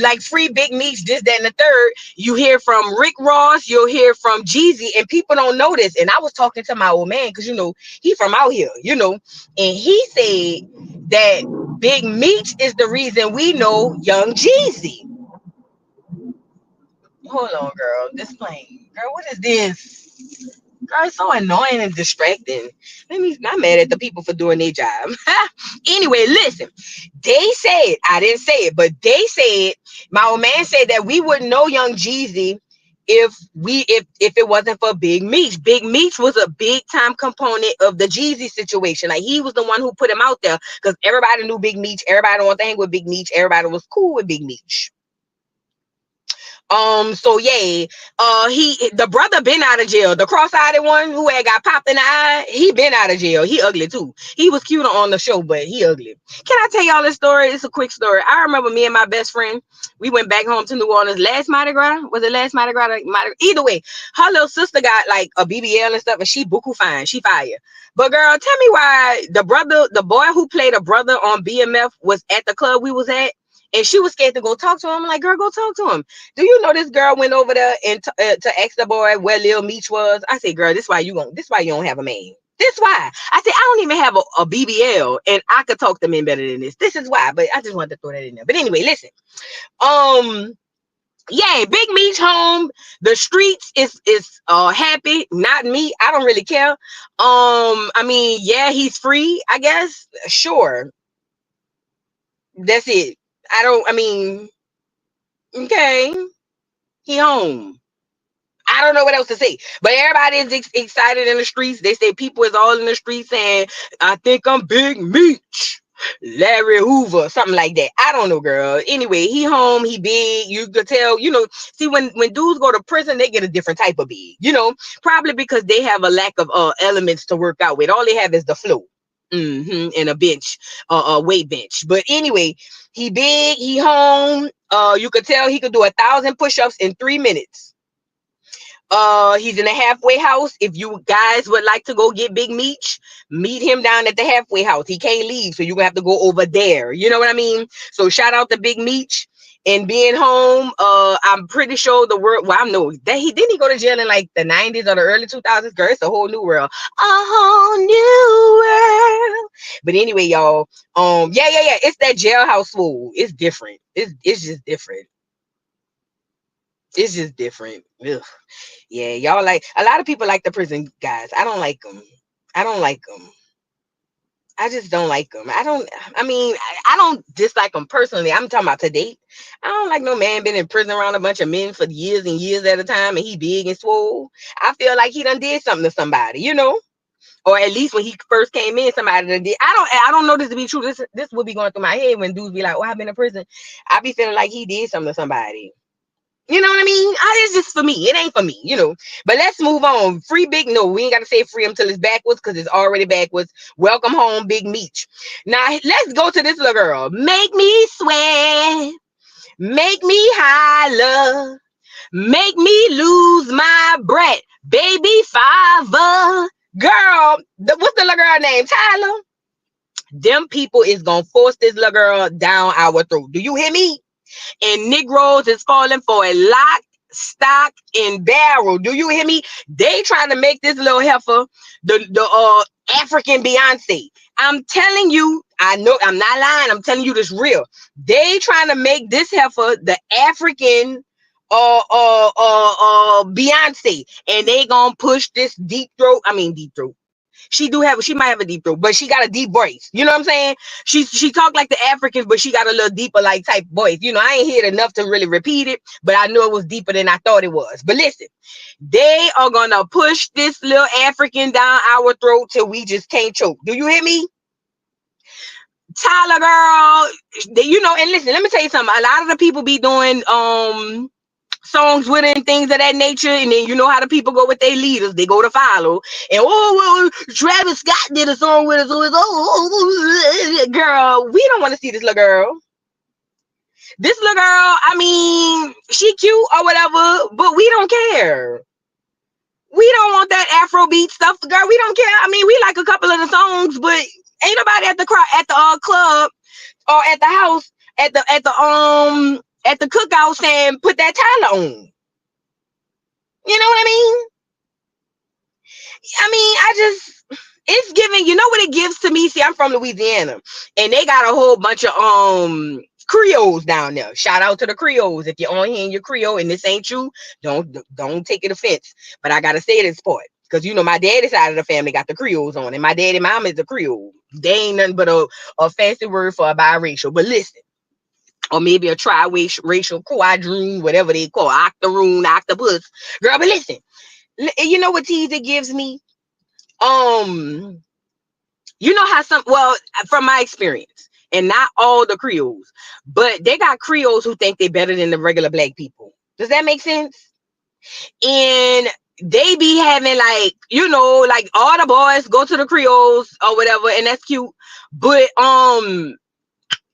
like Free Big Meech, this, that, and the third. You hear from Rick Ross, you'll hear from Jeezy, and people don't know this. And I was talking to my old man because he from out here, and he said that Big Meech is the reason we know Young Jeezy. Hold on, girl. This plane, girl. What is this? Girl, it's so annoying and distracting. I'm mad at the people for doing their job. Anyway, listen. They said, I didn't say it, but they said, my old man said that we wouldn't know Young Jeezy if it wasn't for Big Meech. Big Meech was a big time component of the Jeezy situation. Like, he was the one who put him out there because everybody knew Big Meech. Everybody wanted to hang with Big Meech. Everybody was cool with Big Meech. So yeah, the brother been out of jail. The cross-eyed one who had got popped in the eye, he been out of jail. He ugly too. He was cute on the show, but he ugly. Can I tell y'all this story? It's a quick story. I remember me and my best friend, we went back home to New Orleans last Mardi Gras. Was it last Mardi Gras? Either way, her little sister got like a BBL and stuff, and she buku fine. She fire. But girl, tell me why the boy who played a brother on BMF was at the club we was at. And she was scared to go talk to him. I'm like, girl, go talk to him. Do you know this girl went over there and to ask the boy where Lil Meech was? I said, girl, this why you don't have a man. This why. I said, I don't even have a BBL, and I could talk to men better than this. This is why. But I just wanted to throw that in there. But anyway, listen. Yeah, Big Meech home. The streets is happy. Not me. I don't really care. I mean, yeah, he's free, I guess. Sure. That's it. Okay, he home. I don't know what else to say, but everybody is excited in the streets. They say people is all in the streets saying, I think I'm Big Meech, Larry Hoover, something like that. I don't know, girl. Anyway, he home, he big. You could tell, see, when dudes go to prison, they get a different type of big, probably because they have a lack of elements to work out with. All they have is the flow. And a bench, a weight bench. But anyway, he big, he home. You could tell he could do 1,000 push-ups in 3 minutes. He's in a halfway house. If you guys would like to go get Big Meech, meet him down at the halfway house. He can't leave, so you're gonna have to go over there. You know what I mean? So shout out to Big Meech. And being home, I'm pretty sure the world. Well, I know that he go to jail in like the 90s or the early 2000s. Girl, it's a whole new world, a whole new world. But anyway, y'all, yeah, it's that jailhouse fool. It's different. It's just different. It's just different. Ugh. Yeah, y'all like a lot of people like the prison guys. I don't like them. I just don't like them. I don't dislike them personally. I'm talking about to date. I don't like no man been in prison around a bunch of men for years and years at a time, and he big and swole. I feel like he done did something to somebody, or at least when he first came in, somebody done did. I don't know this to be true. This will be going through my head when dudes be like, "Oh, I've been in prison." I be feeling like he did something to somebody. You know what I mean? It's just for me. It ain't for me, But let's move on. Free Big. No, we ain't got to say free until it's backwards because it's already backwards. Welcome home, Big Meech. Now, let's go to this little girl. Make me sweat. Make me holler. Make me lose my breath. Baby father. Girl, what's the little girl name? Tyla? Them people is going to force this little girl down our throat. Do you hear me? And Negroes is falling for a lock, stock, and barrel. Do you hear me? They trying to make this little heifer the African Beyonce. I'm telling you, I know I'm not lying. I'm telling you this real. They trying to make this heifer the African Beyonce, and they gonna push this deep throat. She might have a deep throat, but she got a deep voice. You know what I'm saying? She talk like the Africans, but she got a little deeper like type voice. I ain't heard enough to really repeat it, but I know it was deeper than I thought it was. But listen, they are gonna push this little African down our throat till we just can't choke. Do you hear me? Tyler, girl, and listen, let me tell you something. A lot of the people be doing songs with it and things of that nature, and then you know how the people go with their leaders. They go to follow, and Travis Scott did a song with us. So girl, we don't want to see this little girl. This little girl, she cute or whatever, but we don't care. We don't want that Afrobeat stuff, girl. We don't care. We like a couple of the songs, but ain't nobody at the club or at the house at at the cookout saying, put that Tyla on. You know what I mean? It's giving, you know what it gives to me? See, I'm from Louisiana, and they got a whole bunch of Creoles down there. Shout out to the Creoles. If you're on here and you're Creole and this ain't you, don't take it offense. But I gotta say this part. Because you know my daddy's side of the family got the Creoles on, and my daddy and mom is a Creole. They ain't nothing but a fancy word for a biracial. But listen, or maybe a tri-racial, quadroon, whatever they call, octoroon, octopus. Girl, but listen, you know what tease it gives me? You know how from my experience, and not all the Creoles, but they got Creoles who think they're better than the regular black people. Does that make sense? And they be having like, you know, like all the boys go to the Creoles or whatever, and that's cute. But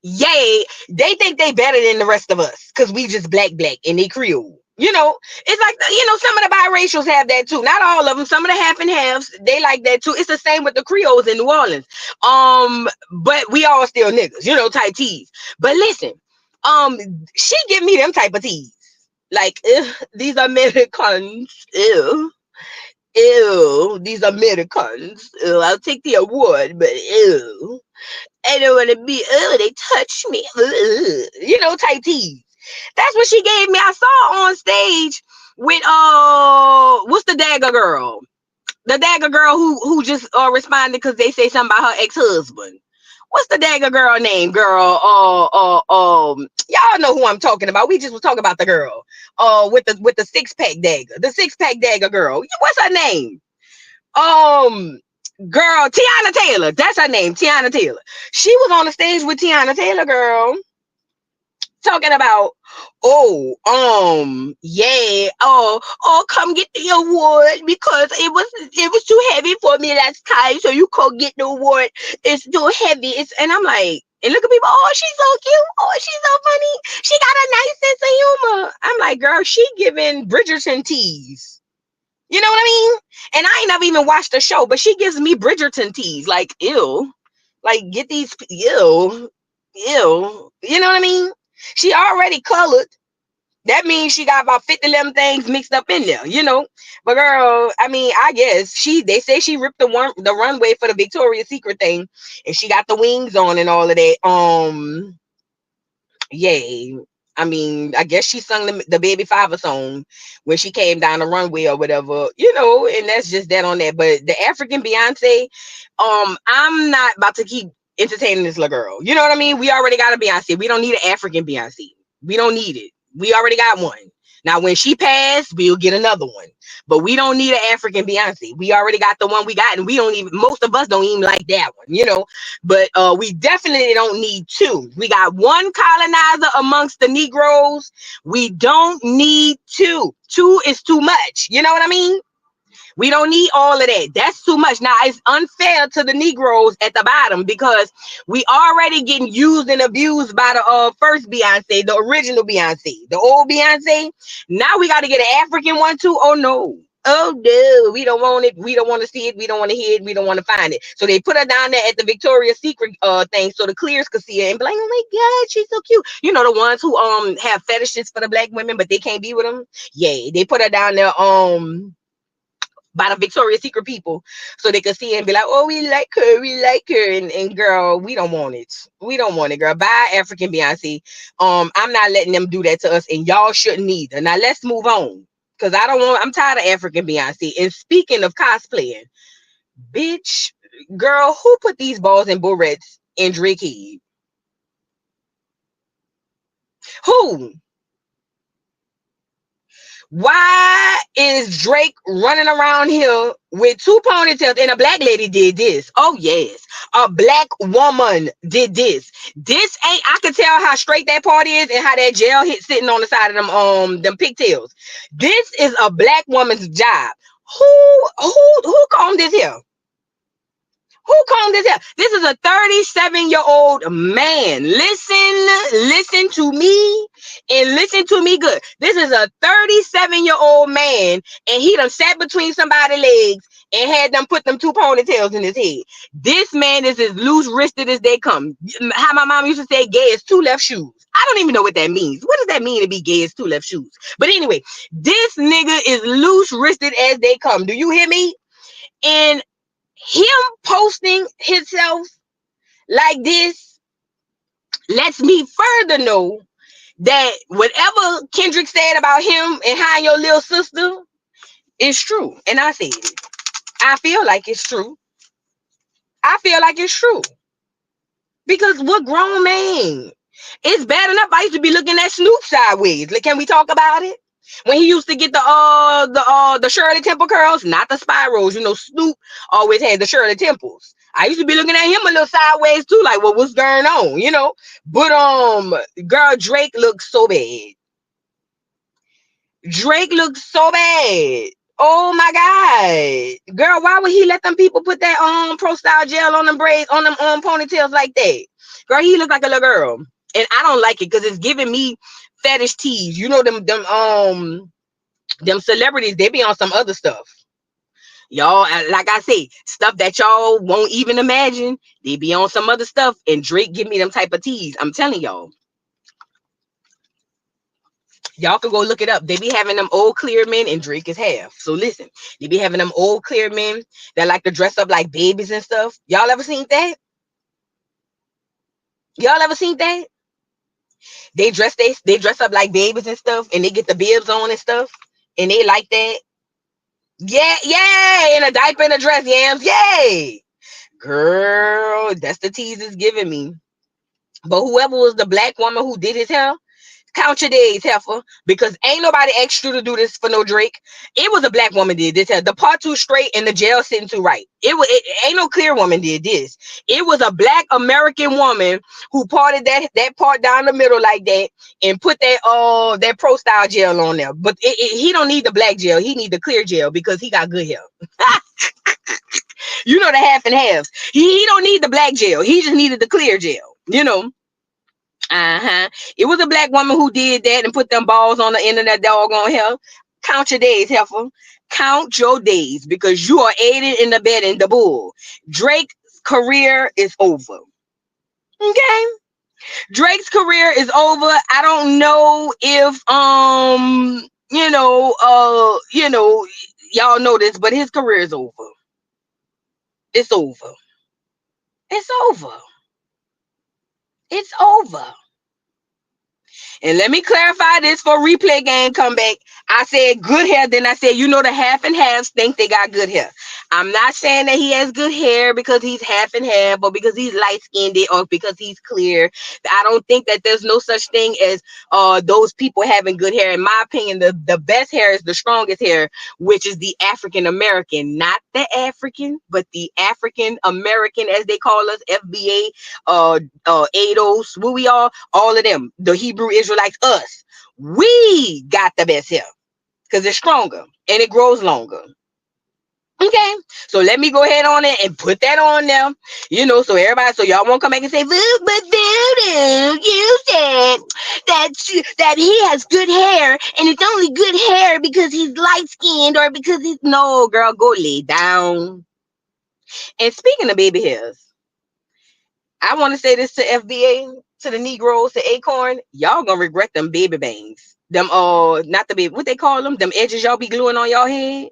yay, they think they better than the rest of us because we just black and they Creole. You know, it's like, you know, some of the biracials have that too. Not all of them. Some of the half and halves, they like that too. It's the same with the Creoles in New Orleans. But we all still niggas, you know, type tease. But listen, she give me them type of tease. Like, these Americans, ew, these Americans. Ew, I'll take the award, but ew. I don't want to be, they touch me. You know, type tease. That's what she gave me. I saw on stage with what's the dagger girl? The dagger girl who just responded because they say something about her ex-husband. What's the dagger girl name, girl? Y'all know who I'm talking about. We just was talking about the girl with the six-pack dagger. The six-pack dagger girl. What's her name? Girl, Tiana Taylor. That's her name, Tiana Taylor. She was on the stage with Tiana Taylor, girl, talking about, come get the award because it was too heavy for me last time, so you can't get the award. It's too heavy. And I'm like, and look at people, she's so cute. She's so funny. She got a nice sense of humor. I'm like, girl, she giving Bridgerton tease. You know what I mean? And I ain't never even watched the show, but she gives me Bridgerton tease. Like, ew. Like, get these, ew. You know what I mean? She already colored. That means she got about 50 of them things mixed up in there, you know. But girl, I mean, I guess they say she ripped the runway for the Victoria's Secret thing, and she got the wings on and all of that. Yay. I mean, I guess she sung the Baby Father song when she came down the runway or whatever, you know, and that's just that on that. But the African Beyonce, I'm not about to keep entertaining this little girl. You know what I mean? We already got a Beyonce. We don't need an African Beyonce. We don't need it. We already got one. Now, when she passed, we'll get another one. But we don't need an African Beyonce. We already got the one we got, and most of us don't even like that one, you know. But we definitely don't need two. We got one colonizer amongst the Negroes. We don't need two. Two is too much. You know what I mean? We don't need all of that. That's too much. Now, it's unfair to the Negroes at the bottom because we already getting used and abused by the first Beyonce, the original Beyonce, the old Beyonce. Now we got to get an African one too. Oh, no. Oh, no. We don't want it. We don't want to see it. We don't want to hear it. We don't want to find it. So they put her down there at the Victoria's Secret thing so the clears could see her and be like, oh, my God, she's so cute. You know, the ones who have fetishes for the black women, but they can't be with them. Yeah, they put her down there by the Victoria's Secret people so they could see and be like, oh, we like her. And girl, we don't want it. We don't want it, girl. Bye, African Beyonce. I'm not letting them do that to us, and y'all shouldn't either. Now let's move on. Because I'm tired of African Beyonce. And speaking of cosplaying, bitch, girl, who put these balls and barrettes in Drake head? Who? Why is Drake running around here with two ponytails and a black lady did this? Oh, yes. A black woman did this. This ain't, I can tell how straight that part is and how that gel hit sitting on the side of them pigtails. This is a black woman's job. Who combed this hair? Who combed this hair? This is a 37-year-old man. Listen to me and listen to me good. This is a 37-year-old man, and he done sat between somebody's legs and had them put them two ponytails in his head. This man is as loose-wristed as they come. How my mom used to say, gay is two left shoes. I don't even know what that means. What does that mean to be gay is two left shoes? But anyway, this nigga is loose wristed as they come. Do you hear me? And him posting himself like this lets me further know that whatever Kendrick said about him and how your little sister is true. And I said it. I feel like it's true. I feel like it's true. Because what grown man? It's bad enough I used to be looking at Snoop sideways. Like, can we talk about it? When he used to get the Shirley Temple curls, not the spirals. You know, Snoop always had the Shirley Temples. I used to be looking at him a little sideways too, like, well, what's going on? You know. But girl, Drake looks so bad. Drake looks so bad. Oh my God, girl, why would he let them people put that pro style gel on them braids, on them ponytails like that? Girl, he look like a little girl, and I don't like it because it's giving me fetish tease. You know them celebrities, they be on some other stuff. Y'all, like I say, stuff that y'all won't even imagine. They be on some other stuff, and Drake give me them type of tease. I'm telling y'all. Y'all can go look it up. They be having them old clear men, and Drake is half. So listen, they be having them old clear men that like to dress up like babies and stuff. Y'all ever seen that? Y'all ever seen that? They dress up like babies and stuff, and they get the bibs on and stuff, and they like that. Yeah, yeah, in a diaper and a dress, yams, yay. Girl, that's the tease it's giving me. But whoever was the black woman who did his hair, count your days, heifer, because ain't nobody asked you to do this for no Drake. It was a black woman did this. The part too straight and the gel sitting too right. It ain't no clear woman did this. It was a black American woman who parted that part down the middle like that and put that pro style gel on there. But he don't need the black gel. He need the clear gel because he got good hair. You know, the half and halves. He don't need the black gel. He just needed the clear gel. You know. It was a black woman who did that and put them balls on the end of that doggone hair. Count your days, heifer. Count your days, because you are aiding in the bed in the bull. Drake's career is over. Okay? Drake's career is over. I don't know if y'all know this, but his career is over. It's over. It's over. It's over. And let me clarify this for replay game comeback. I said good hair, then I said, you know, the half and halves think they got good hair. I'm not saying that he has good hair because he's half and half or because he's light-skinned or because he's clear. I don't think that there's no such thing as those people having good hair. In my opinion, the best hair is the strongest hair, which is the African American, not the African, but the African American, as they call us, FBA, ADOS, what we all of them, the Hebrew Israelites, us. We got the best hair because it's stronger and it grows longer. Okay, so let me go ahead on it and put that on there, you know, so y'all won't come back and say, but Voodoo, you said that he has good hair and it's only good hair because he's light-skinned or because he's... No, girl, go lay down. And speaking of baby hairs, I want to say this to FBA, to the Negroes, to Acorn, y'all gonna regret them baby bangs. Them, not the baby, what they call them? Them edges y'all be gluing on y'all head.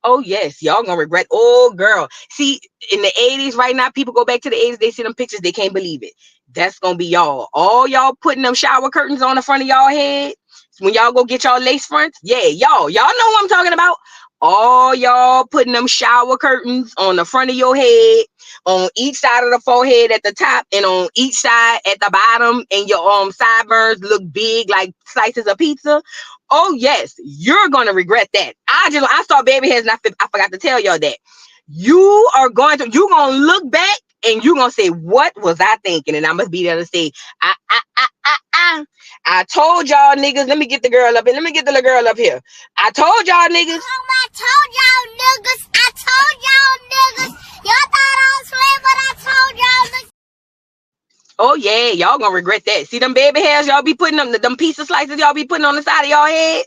Oh, yes, y'all gonna regret. Oh, girl. See, in the 80s right now, people go back to the 80s, they see them pictures, they can't believe it. That's gonna be y'all. All y'all putting them shower curtains on the front of y'all head. When y'all go get y'all lace fronts, yeah, y'all know what I'm talking about. All y'all putting them shower curtains on the front of your head, on each side of the forehead at the top, and on each side at the bottom, and your sideburns look big like slices of pizza. Oh yes, you're gonna regret that. I saw baby hairs and I forgot to tell y'all that. You're gonna look back and you're gonna say, what was I thinking? And I must be there to say, I told y'all niggas, let me get the girl up here. Let me get the little girl up here. I told y'all niggas. I told y'all niggas. Y'all thought I was playing, but I told y'all niggas. Oh yeah, y'all gonna regret that. See them baby hairs y'all be putting them piece of slices y'all be putting on the side of y'all head.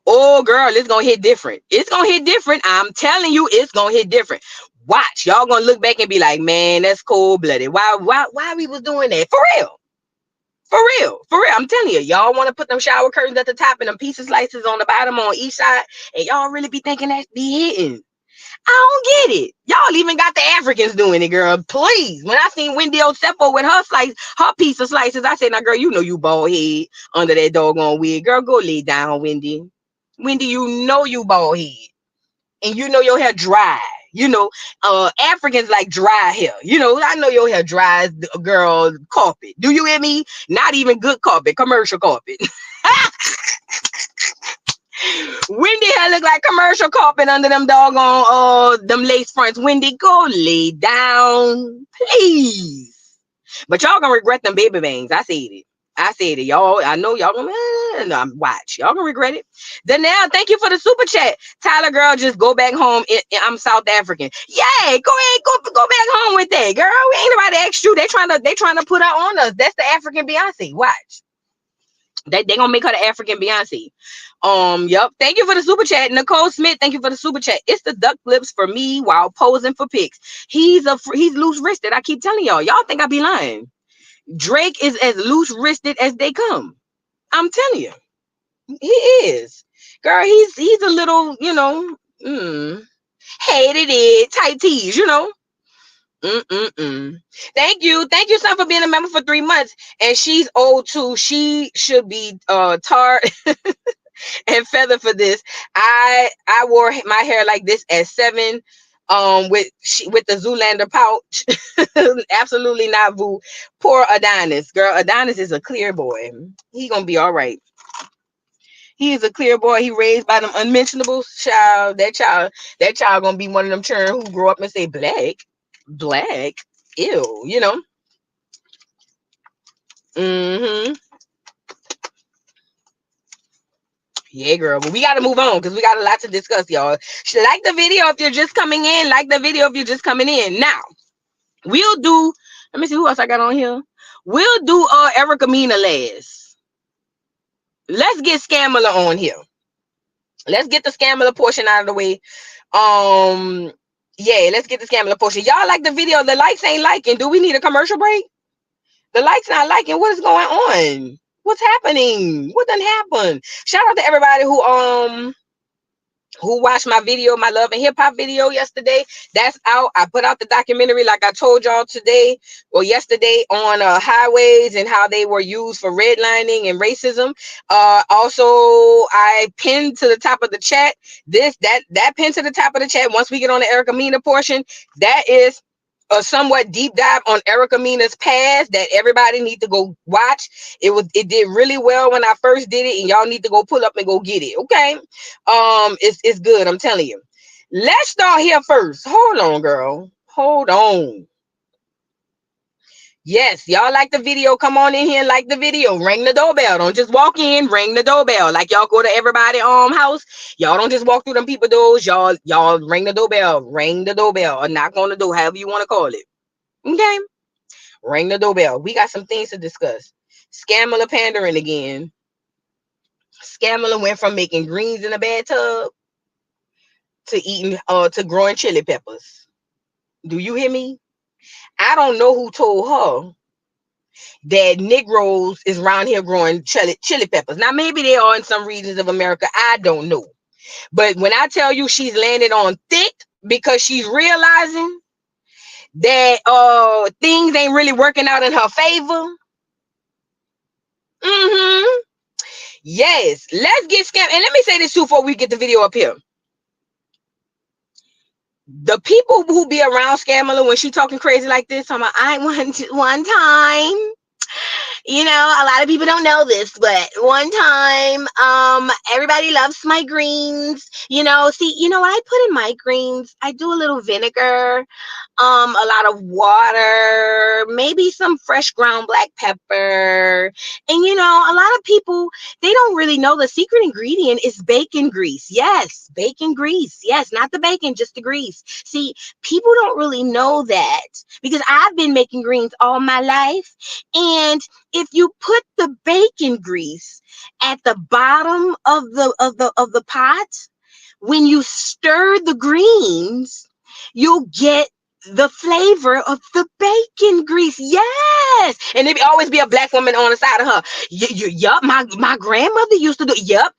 Oh girl, it's gonna hit different. It's gonna hit different. I'm telling you, it's gonna hit different. Watch, y'all gonna look back and be like, man, that's cold blooded. Why we was doing that? For real. I'm telling you, y'all want to put them shower curtains at the top and them piece of slices on the bottom on each side, and y'all really be thinking that be hitting. I don't get it. Y'all even got the Africans doing it, girl. Please. When I seen Wendy Osepo with her piece of slices, I said, now, girl, you know you bald head under that doggone wig. Girl, go lay down, Wendy. Wendy, you know you bald head. And you know your hair dry. You know, Africans like dry hair. You know, I know your hair dry as girl carpet. Do you hear me? Not even good carpet, commercial carpet. Wendy hair look like commercial carpet under them doggone them lace fronts. Wendy, go lay down, please. But y'all gonna regret them baby bangs. I said it. Y'all. I know y'all gonna watch. Y'all gonna regret it. Danelle, thank you for the super chat. Tyler, girl, just go back home. I'm South African. Yeah, go ahead, go back home with that, girl. We ain't nobody asked you. They trying to put her on us. That's the African Beyonce. Watch. They gonna make her the African Beyonce. Yep. Thank you for the super chat. Nicole Smith, thank you for the super chat. It's the duck lips for me while posing for pics. He's loose wristed. I keep telling y'all. Y'all think I be lying. Drake is as loose wristed as they come. I'm telling you. He is. Girl, he's a little, you know, hated it, tight tees, you know. Thank you, son, for being a member for 3 months. And she's old too. She should be tarred and feathered for this. I wore my hair like this at 7, with the Zoolander pouch. Absolutely not Vu. Poor Adonis, girl. Adonis is a clear boy. He gonna be all right. He is a clear boy. He raised by them unmentionables. That child gonna be one of them children who grow up and say black, ew, you know. Yeah, girl, but we got to move on because we got a lot to discuss, y'all. Like the video if you're just coming in. Now, we'll do, let me see who else I got on here. We'll do Erica Mena last. Let's get Scamala on here. Let's get the Scamala portion out of the way. Yeah, let's get the Scamala portion. Y'all like the video. The likes ain't liking. Do we need a commercial break? The likes not liking. What is going on? What's happening? What done happened? Shout out to everybody who watched my video, my love and hip hop video yesterday. That's out. I put out the documentary like I told y'all today or yesterday on highways and how they were used for redlining and racism. Also, I pinned to the top of the chat that pin to the top of the chat. Once we get on the Erica Mena portion, that is a somewhat deep dive on Erica Mena's past that everybody need to go watch. It did really well when I first did it, and y'all need to go pull up and go get it. Okay. It's good, I'm telling you. Let's start here first. Hold on, girl. Hold on. Yes, y'all like the video. Come on in here and like the video. Ring the doorbell. Don't just walk in, ring the doorbell. Like y'all go to everybody house. Y'all don't just walk through them people doors. Y'all ring the doorbell. Ring the doorbell or knock on the door, however you want to call it. Okay. Ring the doorbell. We got some things to discuss. Scamala pandering again. Scamala went from making greens in a bathtub to eating to growing chili peppers. Do you hear me? I don't know who told her that Negroes is around here growing chili peppers. Now, maybe they are in some regions of America. I don't know. But when I tell you she's landed on thick because she's realizing that things ain't really working out in her favor. Yes. Let's get scammed. And let me say this too before we get the video up here. The people who be around Scamala when she talking crazy like this, I one time, you know, a lot of people don't know this, but one time, everybody loves my greens. You know, see, you know what I put in my greens? I do a little vinegar, a lot of water, maybe some fresh ground black pepper. And you know, a lot of people, they don't really know the secret ingredient is bacon grease. Yes, bacon grease. Yes, not the bacon, just the grease. See, people don't really know that because I've been making greens all my life. And if you put the bacon grease at the bottom of the pot, when you stir the greens, you'll get the flavor of the bacon grease. Yes. And there always be a black woman on the side of her. Yup, my grandmother used to do. Yup,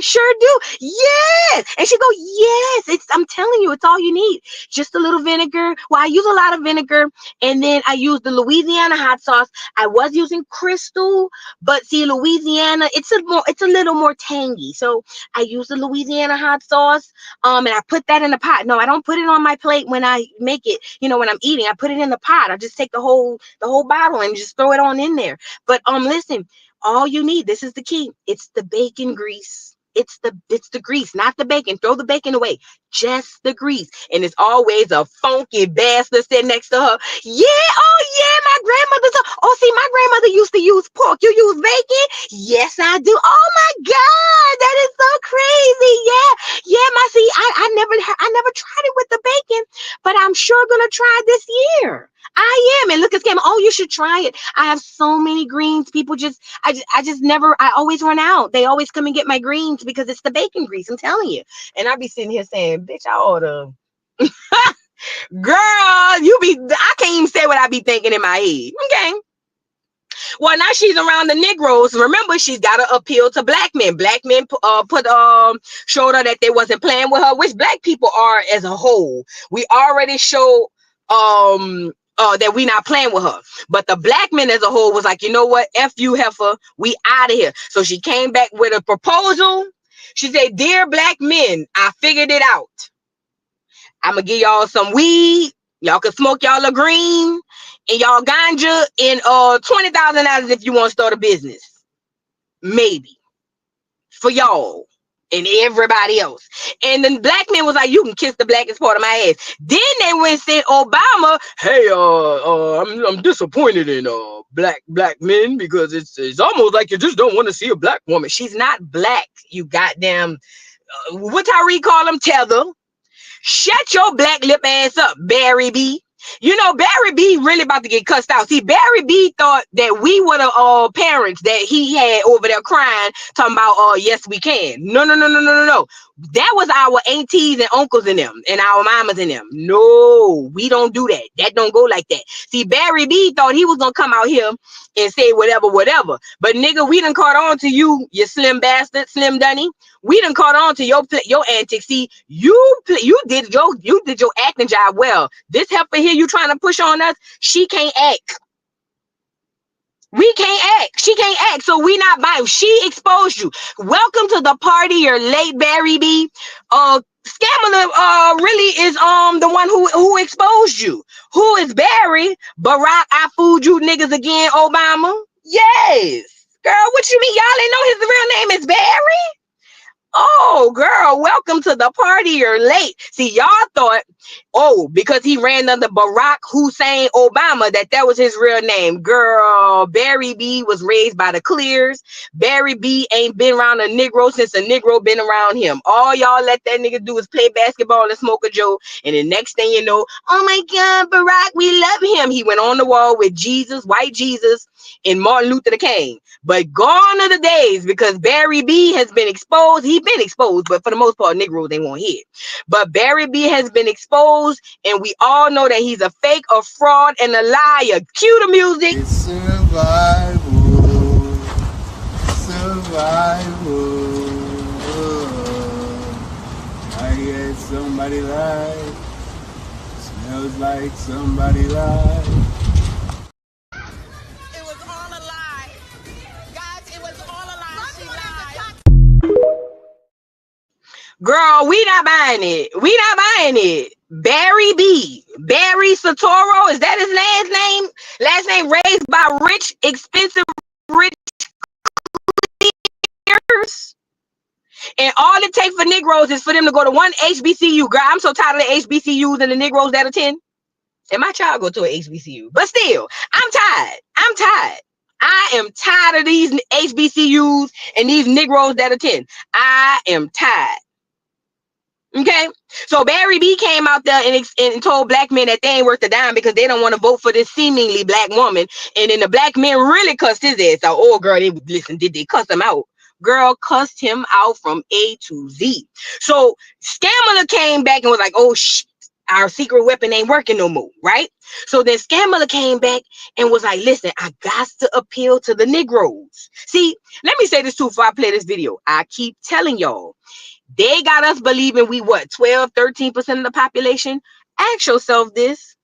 sure do. Yes. And she go, yes. I'm telling you, it's all you need. Just a little vinegar. Well, I use a lot of vinegar. And then I use the Louisiana hot sauce. I was using Crystal, but see, Louisiana, it's a little more tangy. So I use the Louisiana hot sauce. And I put that in the pot. No, I don't put it on my plate when I make it. When I'm eating, I put it in the pot. I just take the whole bottle and just throw it on in there. But listen, all you need, this is the key. It's the bacon grease. It's the grease, not the bacon. Throw the bacon away. Just the grease. And it's always a funky bastard sitting next to her. Yeah, oh yeah, my grandmother's. Oh, see, my grandmother used to use pork. You use bacon? Yes, I do. Oh my God, that is so crazy. Yeah, I never tried it with the bacon, but I'm sure gonna try this year. I am. And look at Scamala. Oh, you should try it. I have so many greens. People I just never, I always run out. They always come and get my greens because it's the bacon grease. I'm telling you. And I be sitting here saying, bitch, I oughta. Girl, I can't even say what I be thinking in my head. Okay. Well, now she's around the Negroes. Remember, she's got to appeal to black men. Black men showed her that they wasn't playing with her, which black people are as a whole. We already showed that we not playing with her. But the black men as a whole was like, you know what? F you, heifer. We out of here. So she came back with a proposal. She said, dear black men, I figured it out. I'm going to give y'all some weed. Y'all can smoke y'all a green and y'all ganja and $20,000 if you want to start a business. Maybe. For y'all and everybody else. And then black men was like, you can kiss the blackest part of my ass. Then they went and said, Obama, hey, I'm disappointed in black men because it's almost like you just don't want to see a black woman. She's not black, you goddamn what Tyree call them, tether. Shut your black lip ass up, Barry B. Barry B really about to get cussed out. See, Barry B thought that we were the parents that he had over there crying, talking about, yes, we can. No. That was our aunties and uncles in them and our mamas in them. No, we don't do that. That don't go like that. See, Barry B thought he was going to come out here and say whatever. But nigga, we done caught on to you slim bastard, Slim Dunny. We done caught on to your antics. See, you did your acting job well. This heifer here you trying to push on us, she can't act. We can't act. She can't act. So we not buying. She exposed you. Welcome to the party, you're late, Barry B. Scamala really is the one who exposed you. Who is Barry? Barack, I fooled you niggas again, Obama. Yes. Girl, what you mean? Y'all ain't know his real name is Barry? Oh, girl, welcome to the party. You're late. See, y'all thought, because he ran under Barack Hussein Obama, that was his real name. Girl, Barry B was raised by the Clears. Barry B ain't been around a Negro since a Negro been around him. All y'all let that nigga do is play basketball and smoke a joe. And the next thing you know, oh my God, Barack, we love him. He went on the wall with Jesus, white Jesus, and Martin Luther King. But gone are the days because Barry B has been exposed. He's been exposed, but for the most part, Negroes they won't hear. But Barry B has been exposed, and we all know that he's a fake, a fraud, and a liar. Cue the music. It's survival. I guess somebody lied. Smells like somebody lied. Girl, we not buying it. Barry B. Barry Satoro. Is that his last name? Last name raised by rich, expensive, rich clears. And all it takes for Negroes is for them to go to one HBCU. Girl, I'm so tired of the HBCUs and the Negroes that attend. And my child go to an HBCU. But still, I'm tired. I am tired of these HBCUs and these Negroes that attend. I am tired. Okay, so Barry B came out there and told black men that they ain't worth a dime because they don't want to vote for this seemingly black woman. And then the black men really cussed his ass out. Oh, girl, did they cuss him out? Girl, cussed him out from A to Z. So Scamala came back and was like, oh, shit. Our secret weapon ain't working no more, right? So then Scamala came back and was like, listen, I got to appeal to the Negroes. See, let me say this too before I play this video. I keep telling y'all, they got us believing we what, 12, 13% of the population? Ask yourself this.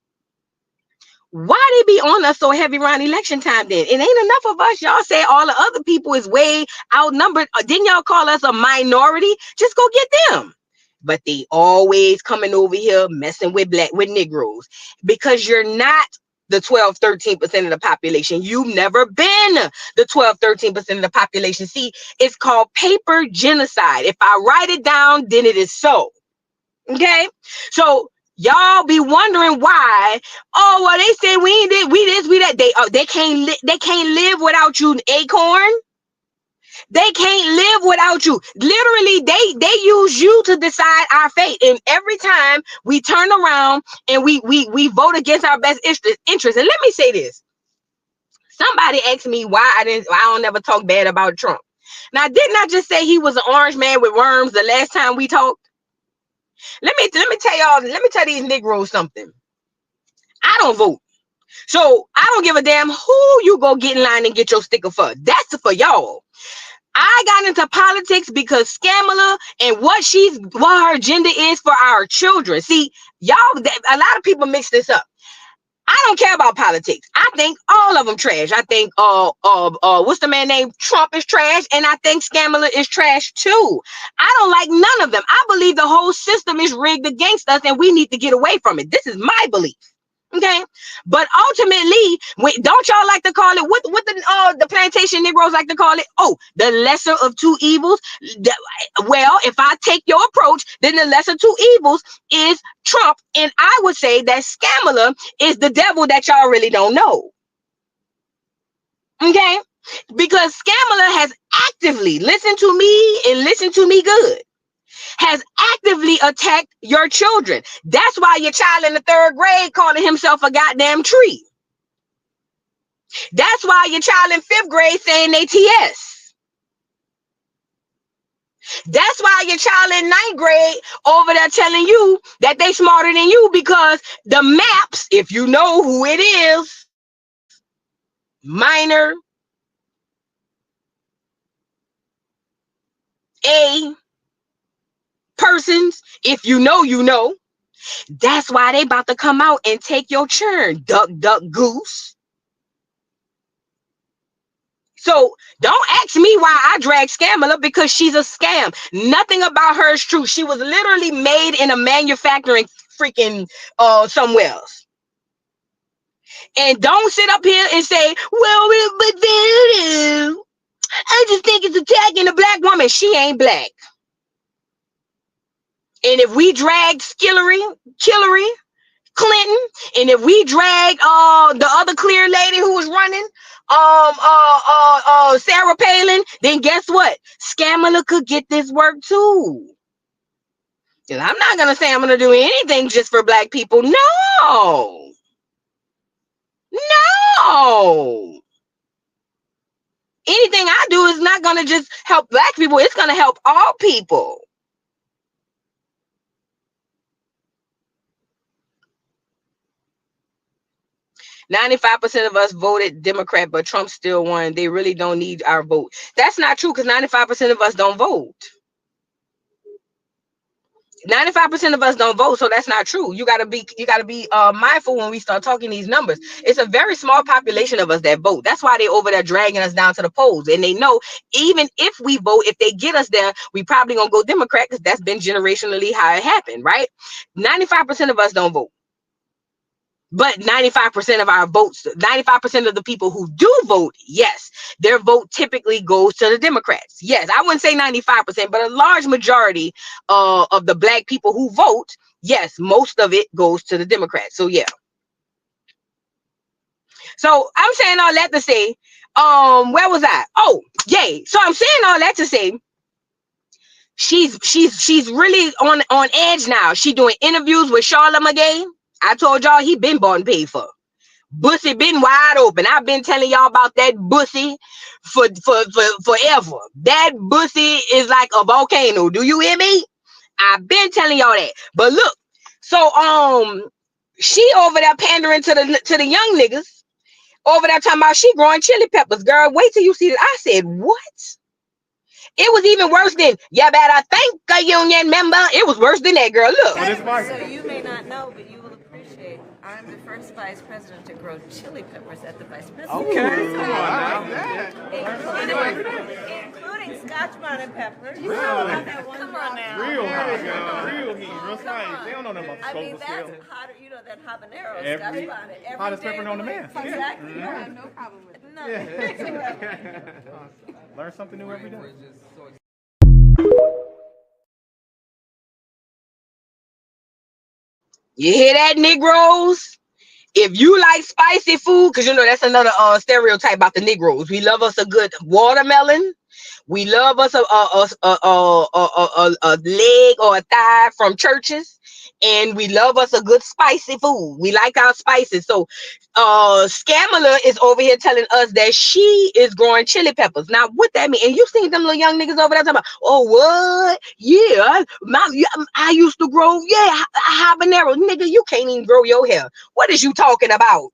Why they be on us so heavy around election time then? It ain't enough of us. Y'all say all the other people is way outnumbered. Didn't y'all call us a minority? Just go get them. But they always coming over here messing with Negroes because you're not the 12, 13% of the population. You've never been the 12, 13% of the population. See, it's called paper genocide. If I write it down, then it is so. Okay? So y'all be wondering why. Oh, well, they say we this, we that. They can't live without you, Acorn. They can't live without you. Literally, they use you to decide our fate. And every time we turn around and we vote against our best interest. And let me say this. Somebody asked me why I don't never talk bad about Trump. Now, didn't I just say he was an orange man with worms the last time we talked? Let me tell these Negroes something. I don't vote. So I don't give a damn who you go get in line and get your sticker for. That's for y'all. I got into politics because Scamala and what her agenda is for our children. See, y'all, a lot of people mix this up. I don't care about politics. I think all of them trash. I think what's the man named Trump is trash, and I think Scamala is trash too. I don't like none of them. I believe the whole system is rigged against us, and we need to get away from it. This is my belief. Okay, but ultimately, don't y'all like to call it what the plantation Negroes like to call it? Oh, the lesser of two evils. Well, if I take your approach, then the lesser two evils is Trump, and I would say that Scamala is the devil that y'all really don't know. Okay, because Scamala has actively listened to me and listened to me good. Has actively attacked your children. That's why your child in the 3rd grade calling himself a goddamn tree. That's why your child in 5th grade saying they TS. That's why your child in 9th grade over there telling you that they smarter than you because the maps, if you know who it is, minor A persons, if you know, you know. That's why they about to come out and take your churn, duck, duck, goose. So don't ask me why I drag Scamala because she's a scam. Nothing about her is true. She was literally made in a manufacturing freaking somewhere else. And don't sit up here and say, well, but then I just think it's attacking a black woman. She ain't black. And if we drag Hillary Clinton, and if we drag the other clear lady who was running, Sarah Palin, then guess what? Scamala could get this work too. And I'm not gonna say I'm gonna do anything just for black people. No. Anything I do is not gonna just help black people, it's gonna help all people. "95% of us voted Democrat, but Trump still won. They really don't need our vote." That's not true because 95% of us don't vote. 95% of us don't vote, so that's not true. You gotta be mindful when we start talking these numbers. It's a very small population of us that vote. That's why they over there dragging us down to the polls. And they know even if we vote, if they get us there, we probably gonna go Democrat because that's been generationally how it happened, right? 95% of us don't vote. But 95% of our votes, 95% of the people who do vote, yes, their vote typically goes to the Democrats. Yes, I wouldn't say 95%, but a large majority of the black people who vote, yes, most of it goes to the Democrats. So yeah. So I'm saying all that to say, where was I? Oh, yay. So I'm saying all that to say, she's really on edge now. She doing interviews with Chrlamagne. I told y'all he been bought and paid for. Bussy been wide open. I've been telling y'all about that bussy for forever. That bussy is like a volcano. Do you hear me? I've been telling y'all that. But look, So she over there pandering to the young niggas over there talking about she growing chili peppers. Girl, wait till you see that. I said, what? It was even worse than you better thank a union member. It was worse than that, girl. Look. So you may not know, but you will appreciate. I'm the first vice president to grow chili peppers at the vice president. Okay, come on now. Including Scotch bonnet peppers. Really? Come on now. Real hot, real heat, real spicy. They don't know nothing about I mean, scope that's scale. hotter, you know, that habanero, Every Scotch bonnet. Every hottest day pepper of known the to man. week. Exactly. Yeah. I have no problem with it. None. Learn something new every day. You hear that, Negroes? If you like spicy food, because you know that's another stereotype about the Negroes. We love us a good watermelon. We love us a leg or a thigh from churches, and we love us a good spicy food. We like our spices. So Scamala is over here telling us that she is growing chili peppers. Now, what that mean? And you seen them little young niggas over there talking about, oh, what? Yeah, I used to grow, habanero. Nigga, you can't even grow your hair. What is you talking about?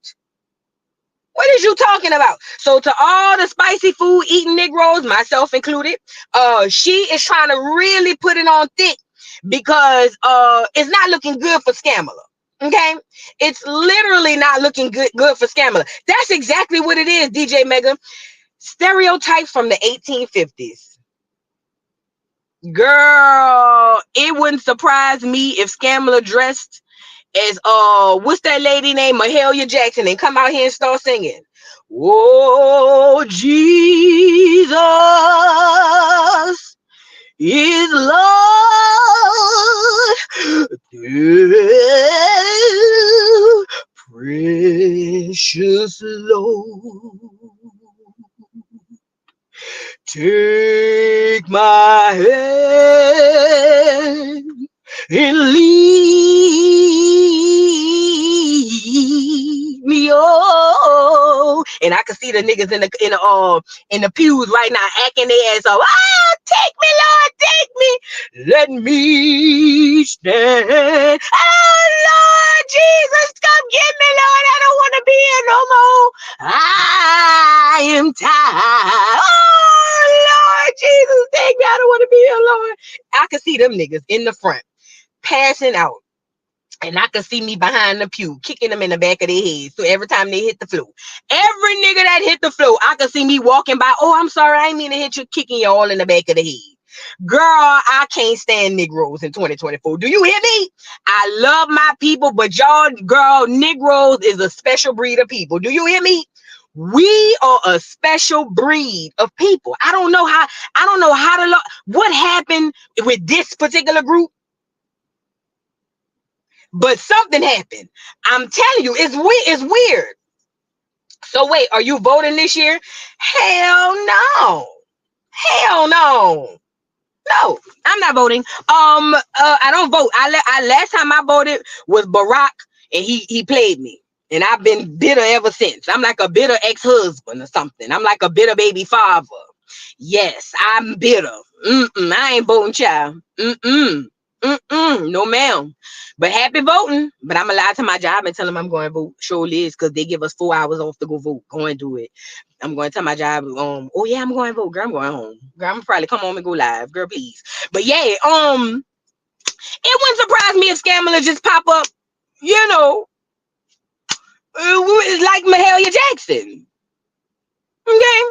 What is you talking about? So to all the spicy food eating Negroes, myself included, she is trying to really put it on thick because it's not looking good for Scamala. Okay, it's literally not looking good for Scamala. That's exactly what it is, DJ Mega. Stereotypes from the 1850s. Girl, it wouldn't surprise me if Scamala dressed as what's that lady named Mahalia Jackson and come out here and start singing. Oh, Jesus is Lord, precious Lord. Take my hand and lead me on. And I can see the niggas in the pews right now acting their ass off. Ah, take me, Lord, take me. Let me stand. Oh, Lord Jesus, come get me, Lord. I don't want to be here no more. I am tired. Oh, Lord Jesus, take me. I don't want to be here, Lord. I can see them niggas in the front passing out, and I can see me behind the pew kicking them in the back of their head. So every time they hit the floor, every nigga that hit the floor, I can see me walking by. Oh, I'm sorry, I ain't mean to hit you, kicking you all in the back of the head. Girl, I can't stand Negroes in 2024. Do you hear me? I love my people, but y'all, girl, Negroes is a special breed of people. Do you hear me? We are a special breed of people. I don't know how to what happened with this particular group, but something happened. I'm telling you, it's weird. So wait, are you voting this year? Hell no. Hell no. No, I'm not voting. I don't vote. I last time I voted was Barack, and he played me. And I've been bitter ever since. I'm like a bitter ex-husband or something. I'm like a bitter baby father. Yes, I'm bitter. I ain't voting, child. No, ma'am. But happy voting. But I'm allowed to my job and tell them I'm going to vote. Surely is, because they give us 4 hours off to go vote. Go and do it. I'm going to tell my job, oh yeah, I'm going to vote. Girl, I'm going home. Girl, I'm gonna probably come home and go live. Girl, please. But yeah, it wouldn't surprise me if Scamala just pop up, you know, like Mahalia Jackson. Okay?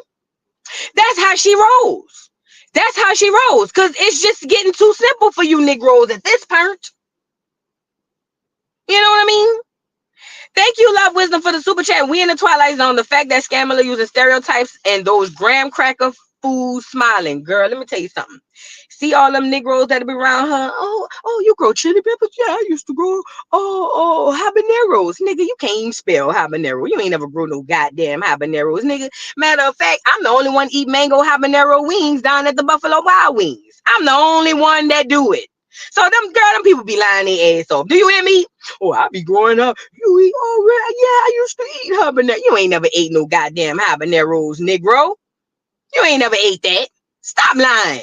That's how she rolls. That's how she rolls. Because it's just getting too simple for you Negroes at this point. You know what I mean? Thank you, Love Wisdom, for the super chat. We in the Twilight Zone. The fact that Scamala using stereotypes and those graham cracker food smiling. Girl, let me tell you something. See all them Negroes that be around her? Oh, you grow chili peppers? Yeah, I used to grow habaneros. Nigga, you can't even spell habanero. You ain't never grew no goddamn habaneros, nigga. Matter of fact, I'm the only one eat mango habanero wings down at the Buffalo Wild Wings. I'm the only one that do it. So them people be lying their ass off. Do you hear me? Oh, I be growing up. You eat already? Yeah, I used to eat habanero. You ain't never ate no goddamn habaneros, Negro. You ain't never ate that. Stop lying.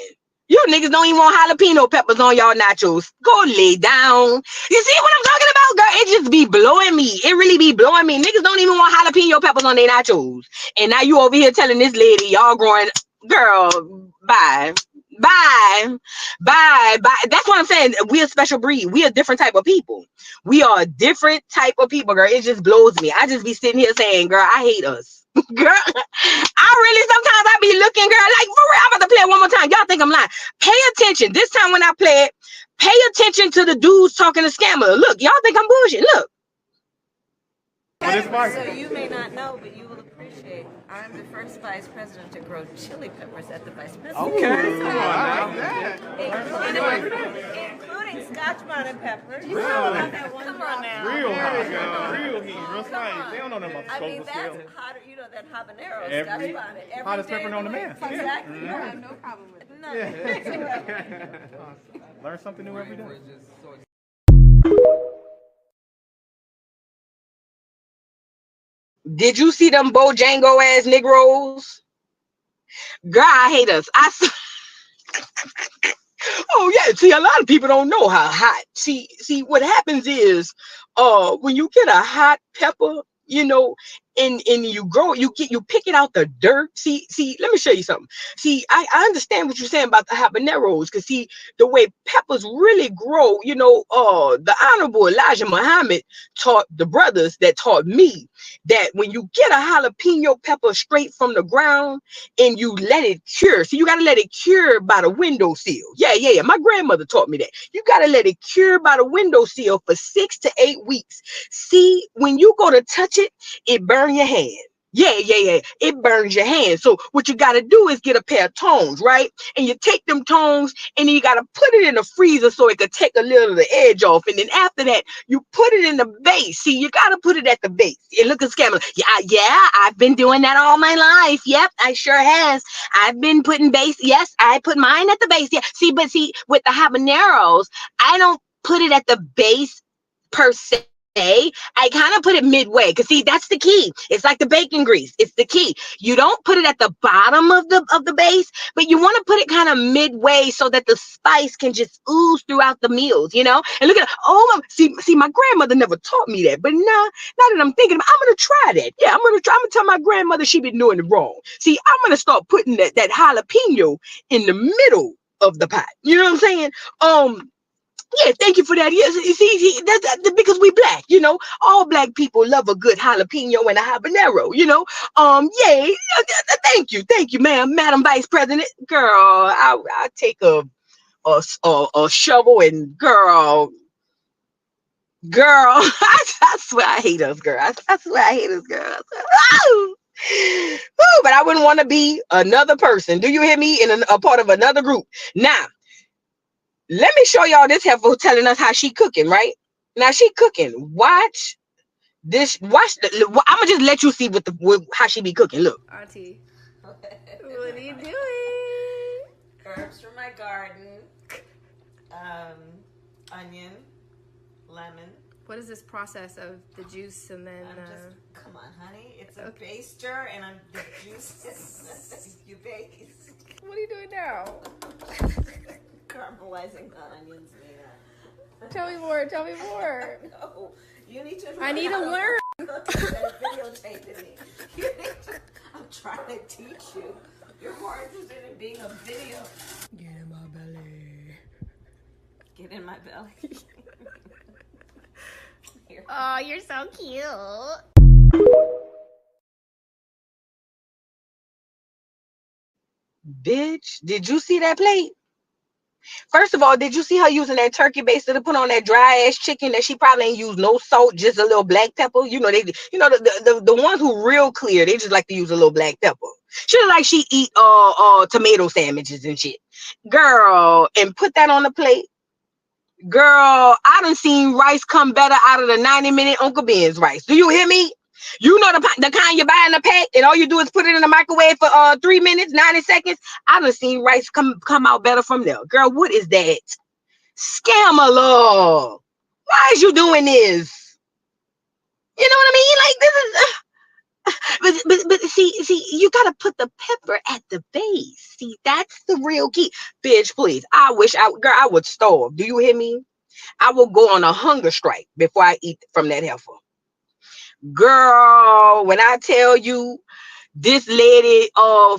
You niggas don't even want jalapeno peppers on y'all nachos. Go lay down. You see what I'm talking about, girl? It just be blowing me. It really be blowing me. Niggas don't even want jalapeno peppers on their nachos. And now you over here telling this lady y'all growing, girl, bye. Bye. Bye. Bye. That's what I'm saying. We're a special breed. We're a different type of people. We are a different type of people, girl. It just blows me. I just be sitting here saying, girl, I hate us. Girl, I really sometimes I be looking, girl, like for real. I'm about to play it one more time. Y'all think I'm lying. Pay attention. This time when I play it, pay attention to the dudes talking to Scamala. Look, y'all think I'm bullshit. Look. So you may not know, but you will appreciate. I'm the first vice president to grow chili peppers at the vice president. Okay. Come on, I like that. Including Scotch-bonnet peppers. Real. Come on now. Real hot. Real heat. Real spicy. They don't know nothing about I mean, the that's scale. hotter, you know, that habanero, Scotch-bonnet. Every Hottest day pepper of known the to week. man. Exactly. You don't have no problem with it. No. Learn something new every day. Did you see them Bojango ass Negroes? Girl, I hate us. Oh yeah, see, a lot of people don't know how hot. See, what happens is, when you get a hot pepper, you know, and you grow, you pick it out the dirt. See, let me show you something. See, I understand what you're saying about the habaneros, because see, the way peppers really grow, you know, the Honorable Elijah Muhammad taught the brothers that taught me that when you get a jalapeno pepper straight from the ground and you let it cure, see, you got to let it cure by the windowsill. Yeah. My grandmother taught me that. You got to let it cure by the windowsill for 6 to 8 weeks. See, when you go to touch it, it burns your hand. Yeah. It burns your hand. So what you got to do is get a pair of tongs, right? And you take them tongs and then you got to put it in the freezer so it could take a little of the edge off. And then after that, you put it in the base. See, you got to put it at the base. And look at Scamala. Yeah, I've been doing that all my life. Yep, I sure has. I've been putting base. Yes, I put mine at the base. Yeah. See, with the habaneros, I don't put it at the base per se. I kind of put it midway, because see, that's the key. It's like the bacon grease. It's the key. You don't put it at the bottom of the base, but you want to put it kind of midway so that the spice can just ooze throughout the meals, you know. And look at see, my grandmother never taught me that, but now that I'm thinking about, I'm gonna try that. Yeah, I'm gonna tell my grandmother she been doing it wrong. See, I'm gonna start putting that jalapeno in the middle of the pot. You know what I'm saying? Yeah, thank you for that. Yes, see, that's because we black, you know. All black people love a good jalapeno and a habanero, you know. Yay. Thank you, ma'am, Madam Vice President. Girl, I take a shovel and girl, I swear I hate us, girl. I swear I hate us, girl. But I wouldn't want to be another person. Do you hear me? In a part of another group. Now, let me show y'all this heifer telling us how she cooking, right? Now she cooking. Watch this. I'm gonna just let you see how she be cooking. Look. Auntie, what are you doing? Herbs from my garden, onion, lemon. What is this process of the juice and then? Come on, honey. It's a baster, and the juice you bake. What are you doing now? Caramelizing the onions, Mena. Tell me more. No, you need to. I need to learn. Videotaping me. I'm trying to teach you. You're more interested in being a video. Get in my belly. Get in my belly. Here. Oh, you're so cute. Bitch, did you see that plate? First of all, did you see her using that turkey baster to put on that dry ass chicken that she probably ain't used no salt, just a little black pepper? You know, the ones who real clear, they just like to use a little black pepper. She look like she eat tomato sandwiches and shit. Girl, and put that on the plate. Girl, I done seen rice come better out of the 90-minute Uncle Ben's rice. Do you hear me? You know the kind you buy in the pack, and all you do is put it in the microwave for 3 minutes, 90 seconds. I done seen rice come out better from there. Girl, what is that? Scamala. Why is you doing this? You know what I mean? Like, this is But see, you gotta put the pepper at the base. See, that's the real key. Bitch, please. I would starve. Do you hear me? I will go on a hunger strike before I eat from that heifer. Girl, when I tell you this lady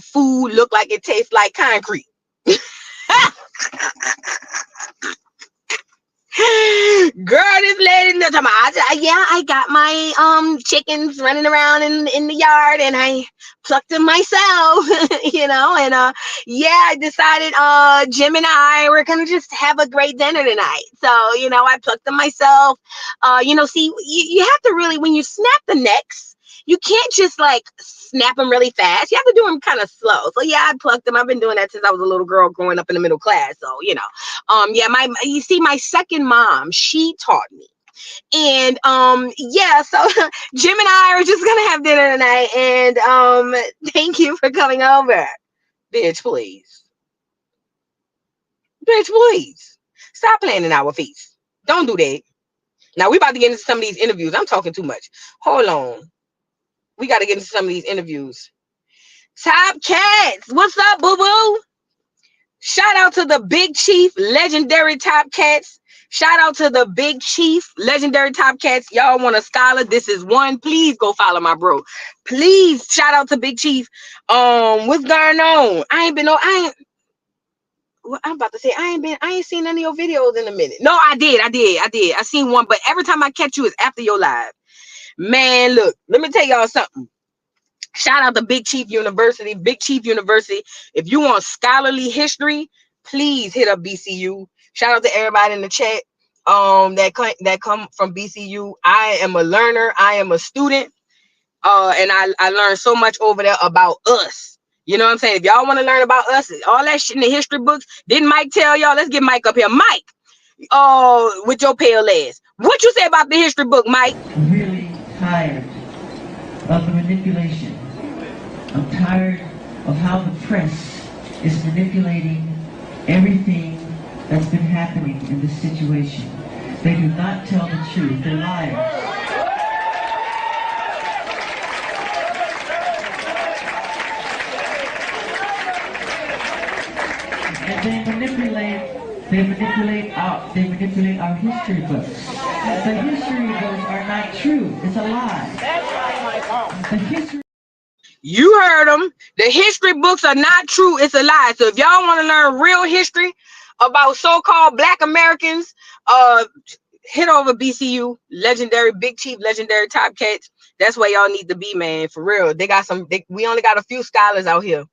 food look like it tastes like concrete. Girl, this lady, I got my chickens running around in the yard, and I plucked them myself, and I decided Jim and I were gonna just have a great dinner tonight. So, I plucked them myself. See, you have to really, when you snap the necks, you can't just like snap them really fast. You have to do them kind of slow. So I plucked them. I've been doing that since I was a little girl growing up in the middle class. So, you see, my second mom, she taught me. And so Jim and I are just gonna have dinner tonight. And thank you for coming over. Bitch, please. Bitch, please. Stop playing in our face. Don't do that. Now we about to get into some of these interviews. I'm talking too much. Hold on. We got to get into some of these interviews. Top Cats. What's up, boo-boo? Shout out to the Big Chief, legendary Top Cats. Shout out to the Big Chief, legendary Top Cats. Y'all want a scholar? This is one. Please go follow my bro. Please shout out to Big Chief. What's going on? I'm about to say I ain't seen any of your videos in a minute. No, I did. I seen one, but every time I catch you is after your live. Man, look, let me tell y'all something. Shout out to Big Chief University. Big Chief University. If you want scholarly history, please hit up BCU. Shout out to everybody in the chat that come from BCU. I am a learner. I am a student. And I learned so much over there about us. You know what I'm saying? If y'all want to learn about us, all that shit in the history books, didn't Mike tell y'all? Let's get Mike up here. Mike, with your pale ass. What you say about the history book, Mike? I'm really tired of the manipulation. I'm tired of how the press is manipulating everything that's been happening in this situation. They do not tell the truth. They're liars. And they manipulate our history books. The history books are not true. It's a lie. The history. You heard them. The history books are not true. It's a lie. So if y'all want to learn real history about so-called Black Americans, hit over BCU, legendary Big Chief, legendary Top Cats. That's where y'all need to be, man. For real. We only got a few scholars out here.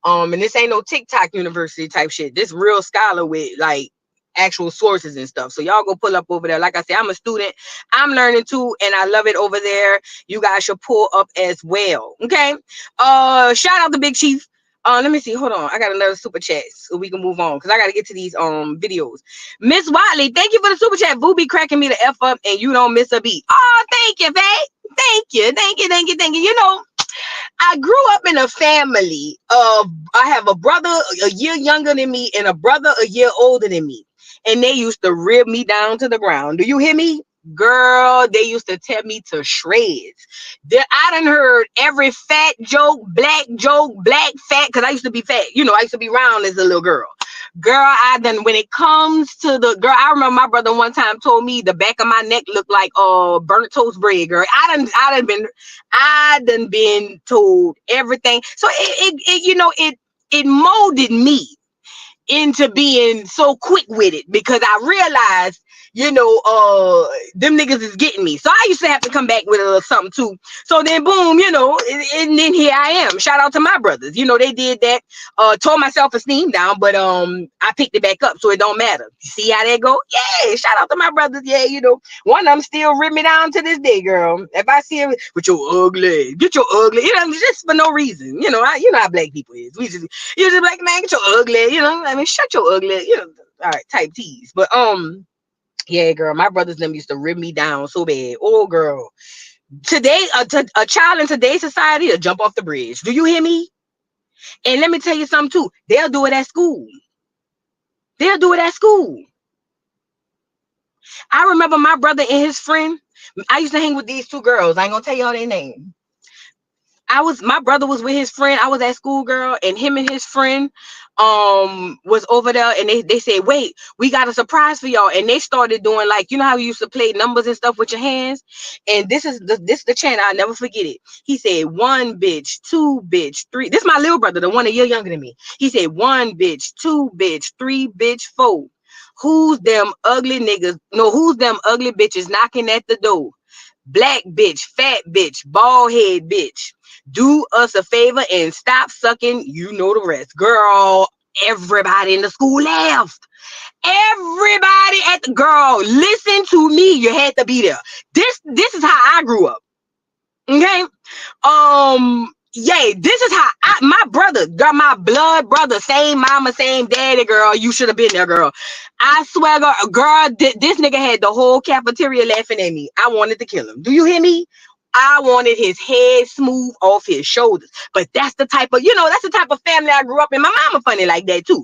And this ain't no TikTok university type shit. This real scholar with like actual sources and stuff. So y'all go pull up over there. Like I said, I'm a student. I'm learning too, and I love it over there. You guys should pull up as well. Okay. Shout out to Big Chief. Let me see. Hold on. I got another super chat so we can move on because I got to get to these videos. Miss Watley, thank you for the super chat. Boo be cracking me the F up and you don't miss a beat. Oh, thank you, Faye. Thank you. You know, I grew up in a family of, I have a brother a year younger than me and a brother a year older than me. And they used to rib me down to the ground. Do you hear me? Girl, they used to tear me to shreds. I done heard every fat joke, black fat, because I used to be fat. You know, I used to be round as a little girl. Girl, when it comes to I remember my brother one time told me the back of my neck looked like burnt toast bread, girl. I done been told everything. So it molded me into being so quick with it because I realized, them niggas is getting me. So I used to have to come back with a little something too. So then boom, and then here I am. Shout out to my brothers. They did that, tore my self-esteem down, but I picked it back up, so it don't matter. You see how that go? Yeah, shout out to my brothers. Yeah, one of them still rip me down to this day, girl. If I see it with your ugly, get your ugly, just for no reason. How black people is. We just like, man, get your ugly, shut your ugly, all right, type tease. But yeah, girl, my brothers them used to rip me down so bad. Oh, girl. Today, a child in today's society will jump off the bridge. Do you hear me? And let me tell you something too. They'll do it at school. I remember my brother and his friend. I used to hang with these two girls. I ain't gonna tell y'all their name. my brother was with his friend. I was at school, girl, and him and his friend was over there, and they said, wait, we got a surprise for y'all. And they started doing, like, you know how you used to play numbers and stuff with your hands, and this is the chant. I'll never forget it. He said, 1 bitch, 2 bitch, 3. This is my little brother, the one a year younger than me. He said, 1 bitch, 2 bitch, 3 bitch, 4. Who's them ugly niggas? No, who's them ugly bitches knocking at the door? Black bitch, fat bitch, bald head bitch. Do us a favor and stop sucking. You know the rest. Girl, everybody in the school laughed. Everybody at the girl, listen to me. You had to be there. This is how I grew up. Okay. Yeah, this is how my brother, girl, my blood brother, same mama, same daddy, girl. You should have been there, girl. I swear, girl, this nigga had the whole cafeteria laughing at me. I wanted to kill him. Do you hear me? I wanted his head smooth off his shoulders. But that's the type of, that's the type of family I grew up in. My mama funny like that too,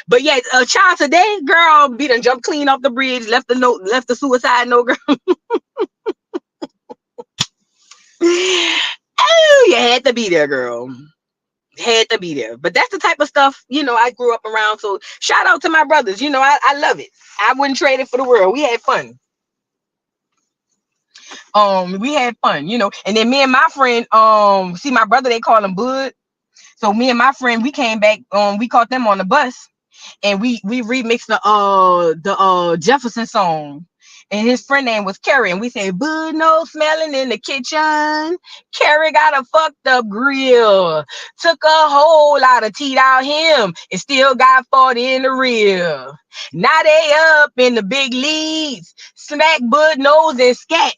But yeah, a child today, girl, be done jumped clean off the bridge, left the suicide note, girl. Oh, you had to be there, girl. Had to be there. But that's the type of stuff, I grew up around. So shout out to my brothers. I love it. I wouldn't trade it for the world. We had fun. We had fun, and then me and my friend, see my brother, they call him Bud. So me and my friend, we came back, we caught them on the bus, and we remixed the Jefferson song. And his friend name was Carrie, and we said, Bud no smelling in the kitchen. Carrie got a fucked up grill. Took a whole lot of teeth out him and still got 40 in the rear. Now they up in the big leagues. Smack Bud nose and scat.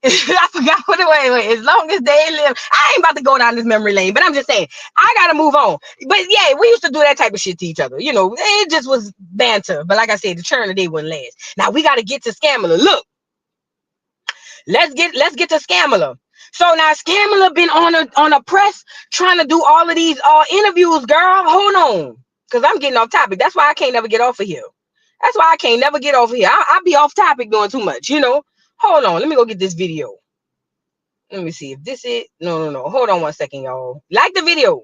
I forgot what it was. As long as they live, I ain't about to go down this memory lane, but I'm just saying, I gotta move on. But yeah, we used to do that type of shit to each other. It just was banter. But like I said, the churn of the day wouldn't last. Now we gotta get to Scamala. Look, let's get to Scamala. So now Scamala been on a press trying to do all of these interviews, girl. Hold on, because I'm getting off topic. That's why I can't never get off of here. That's why I can't never get off of here. I'll be off topic doing too much, Hold on, let me go get this video. Let me see if this is no. Hold on 1 second, y'all. Like the video.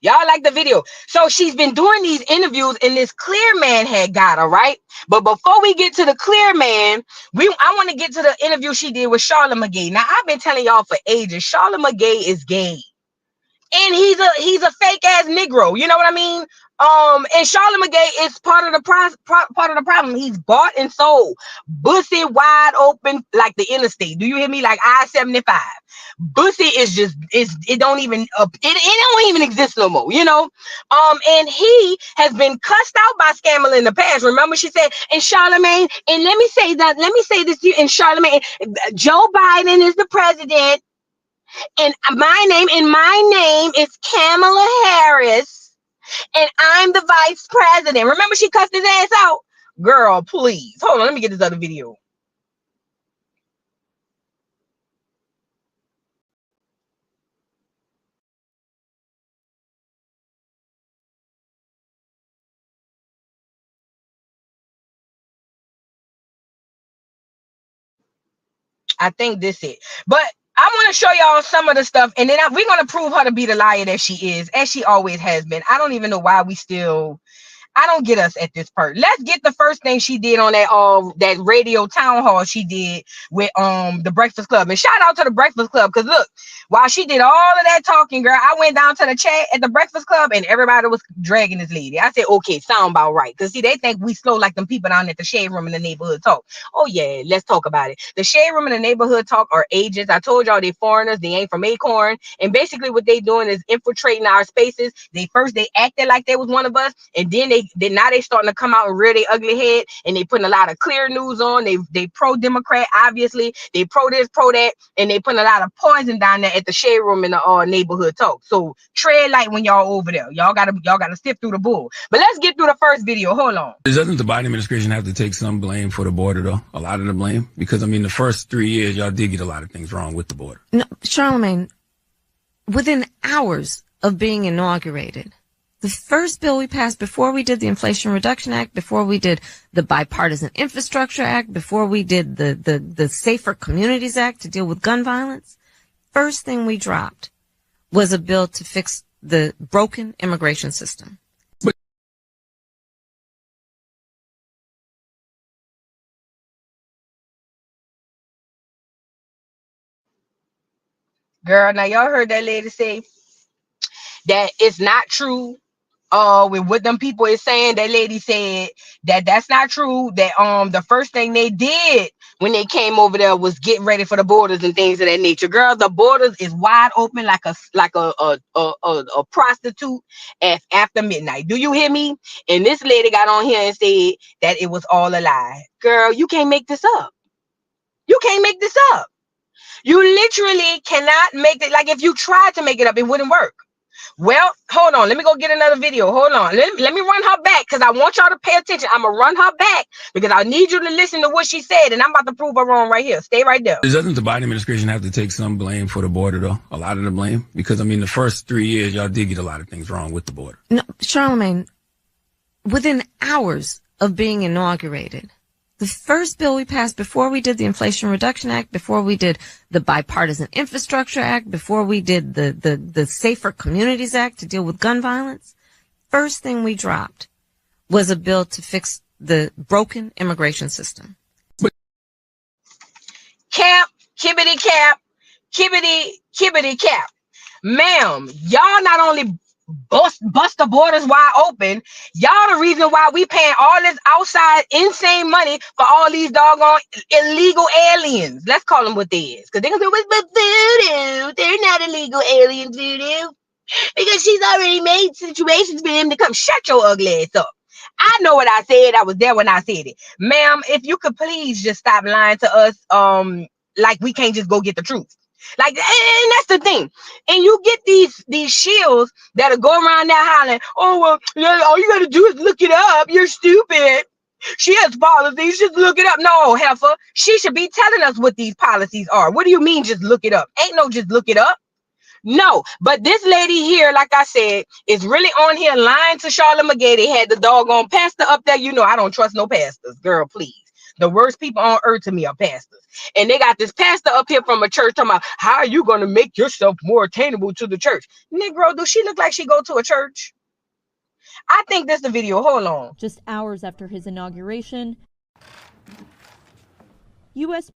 Y'all like the video. So she's been doing these interviews, and this clear man had got her, right? But before we get to the clear man, I want to get to the interview she did with Chrlamagne. Now, I've been telling y'all for ages, Chrlamagne is gay. And he's a fake ass Negro. You know what I mean? And Chrlamagne is part of the problem. He's bought and sold, bussy wide open like the interstate. Do you hear me? Like I-75. Bussy is just it don't even exist no more. And he has been cussed out by Scamala in the past. Remember, she said, and Chrlamagne, and let me say this to you, and Chrlamagne, Joe Biden is the president. And my name is Kamala Harris, and I'm the vice president. Remember, she cussed his ass out? Girl, please. Hold on, let me get this other video. I think this it. But I want to show y'all some of the stuff, and then we're going to prove her to be the liar that she is, as she always has been. I don't even know why I don't get us at this part. Let's get the first thing she did on that radio town hall she did with the Breakfast Club. And shout out to the Breakfast Club, because look, while she did all of that talking, girl, I went down to the chat at the Breakfast Club and everybody was dragging this lady. I said, okay, sound about right. Because see, they think we slow like them people down at the shade room in the neighborhood talk. Oh yeah, let's talk about it. The shade room in the neighborhood talk are agents. I told y'all they foreigners, they ain't from Acorn. And basically what they doing is infiltrating our spaces. They acted like they was one of us, and then now they starting to come out and rear their ugly head, and they putting a lot of clear news on. They pro-Democrat, obviously. They pro this, pro that, and they putting a lot of poison down there at the shade room in the neighborhood talk. So tread light when y'all over there. Y'all gotta sift through the bull. But let's get through the first video. Hold on. Doesn't the Biden administration have to take some blame for the border, though? A lot of the blame? Because, I mean, the first 3 years, y'all did get a lot of things wrong with the border. No, Chrlamagne, within hours of being inaugurated, The first bill we passed before we did the Inflation Reduction Act, before we did the Bipartisan Infrastructure Act, before we did the Safer Communities Act to deal with gun violence, first thing we dropped was a bill to fix the broken immigration system. Girl, now y'all heard that lady say that it's not true. With what them people is saying, that lady said that that's not true. That the first thing they did when they came over there was get ready for the borders and things of that nature. Girl, the borders is wide open like a prostitute after midnight. Do you hear me? And this lady got on here and said that it was all a lie. Girl, you can't make this up. You can't make this up. You literally cannot make it. Like, if you tried to make it up, it wouldn't work. Well, hold on. Let me go get another video. Hold on. Let me run her back because I want y'all to pay attention. I'm going to run her back because I need you to listen to what she said, and I'm about to prove her wrong right here. Stay right there. Doesn't the Biden administration have to take some blame for the border, though? A lot of the blame? Because, I mean, the first 3 years, y'all did get a lot of things wrong with the border. No, Chrlamagne, within hours of being inaugurated, the first bill we passed before we did the Inflation Reduction Act, before we did the Bipartisan Infrastructure Act, before we did the Safer Communities Act to deal with gun violence, first thing we dropped was a bill to fix the broken immigration system. Cap, kibbity cap, kibbity cap. Ma'am, y'all not only bust the borders wide open, y'all the reason why we paying all this outside insane money for all these doggone illegal aliens. Let's call them what they is, because they're gonna say, but voodoo, they're not illegal aliens, voodoo, because she's already made situations for them to come. Shut your ugly ass up. I know what I said. I was there when I said it. Ma'am, if you could please just stop lying to us, like we can't just go get the truth. Like, and that's the thing. And you get these shields that'll go around there hollering, oh, well, yeah, all you gotta do is look it up. You're stupid. She has policies. Just look it up. No, heifer. She should be telling us what these policies are. What do you mean just look it up? Ain't no just look it up. No, but this lady here, like I said, is really on here lying to Chrlamagne. They had the doggone pastor up there. You know, I don't trust no pastors, girl, please. The worst people on earth to me are pastors. And they got this pastor up here from a church talking about, how are you going to make yourself more attainable to the church? Negro, does she look like she go to a church? I think this is the video. Hold on. Just hours after his inauguration, U.S.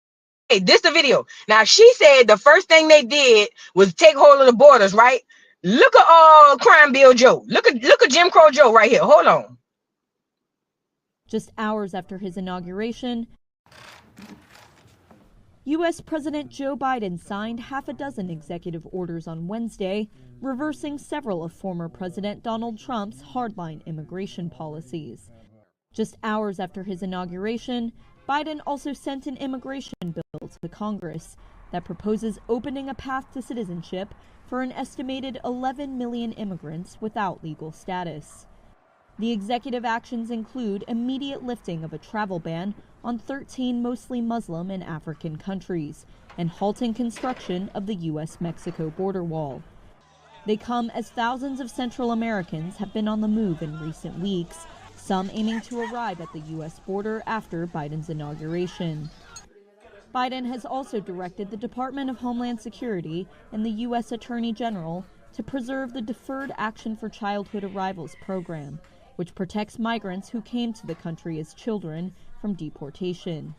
Hey, this the video. Now, she said the first thing they did was take hold of the borders, right? Look at Crime Bill Joe. Look at Jim Crow Joe right here. Hold on. Just hours after his inauguration, U.S. President Joe Biden signed half a dozen executive orders on Wednesday, reversing several of former President Donald Trump's hardline immigration policies. Just hours after his inauguration, Biden also sent an immigration bill to Congress that proposes opening a path to citizenship for an estimated 11 million immigrants without legal status. The executive actions include immediate lifting of a travel ban on 13 mostly Muslim and African countries and halting construction of the U.S.-Mexico border wall. They come as thousands of Central Americans have been on the move in recent weeks, some aiming to arrive at the U.S. border after Biden's inauguration. Biden has also directed the Department of Homeland Security and the U.S. Attorney General to preserve the Deferred Action for Childhood Arrivals program, which protects migrants who came to the country as children from deportation.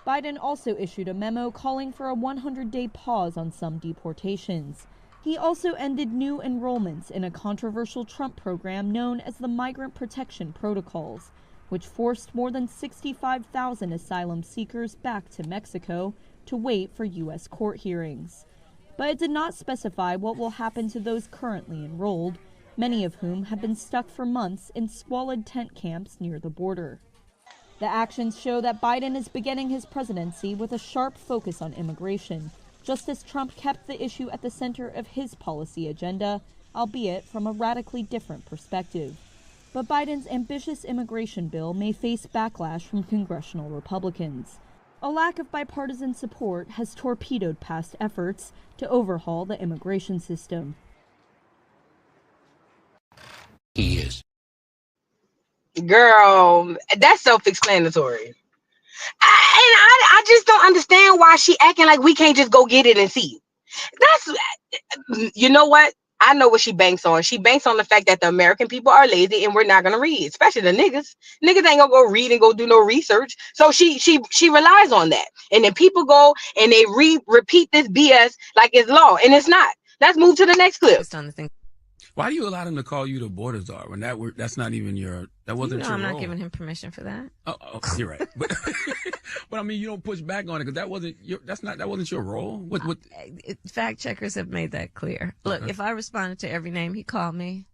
Biden also issued a memo calling for a 100-day pause on some deportations. He also ended new enrollments in a controversial Trump program known as the Migrant Protection Protocols, which forced more than 65,000 asylum seekers back to Mexico to wait for U.S. court hearings. But it did not specify what will happen to those currently enrolled, many of whom have been stuck for months in squalid tent camps near the border. The actions show that Biden is beginning his presidency with a sharp focus on immigration, just as Trump kept the issue at the center of his policy agenda, albeit from a radically different perspective. But Biden's ambitious immigration bill may face backlash from congressional Republicans. A lack of bipartisan support has torpedoed past efforts to overhaul the immigration system. girl, that's self-explanatory. I just don't understand why she acting like we can't just go get it and see. That's, you know what? I know what she banks on. She banks on the fact that the American people are lazy and we're not gonna read, especially the niggas. Niggas ain't gonna go read and go do no research. So she relies on that. And then people go and they repeat this BS like it's law, and it's not. Let's move to the next clip. Why do you allow him to call you the border czar when that's not even that wasn't your I'm role? not giving him permission for that. Oh, you're right. But, but I mean, you don't push back on it because that wasn't your role. What? Fact checkers have made that clear. Look, Okay. if I responded to every name he called me,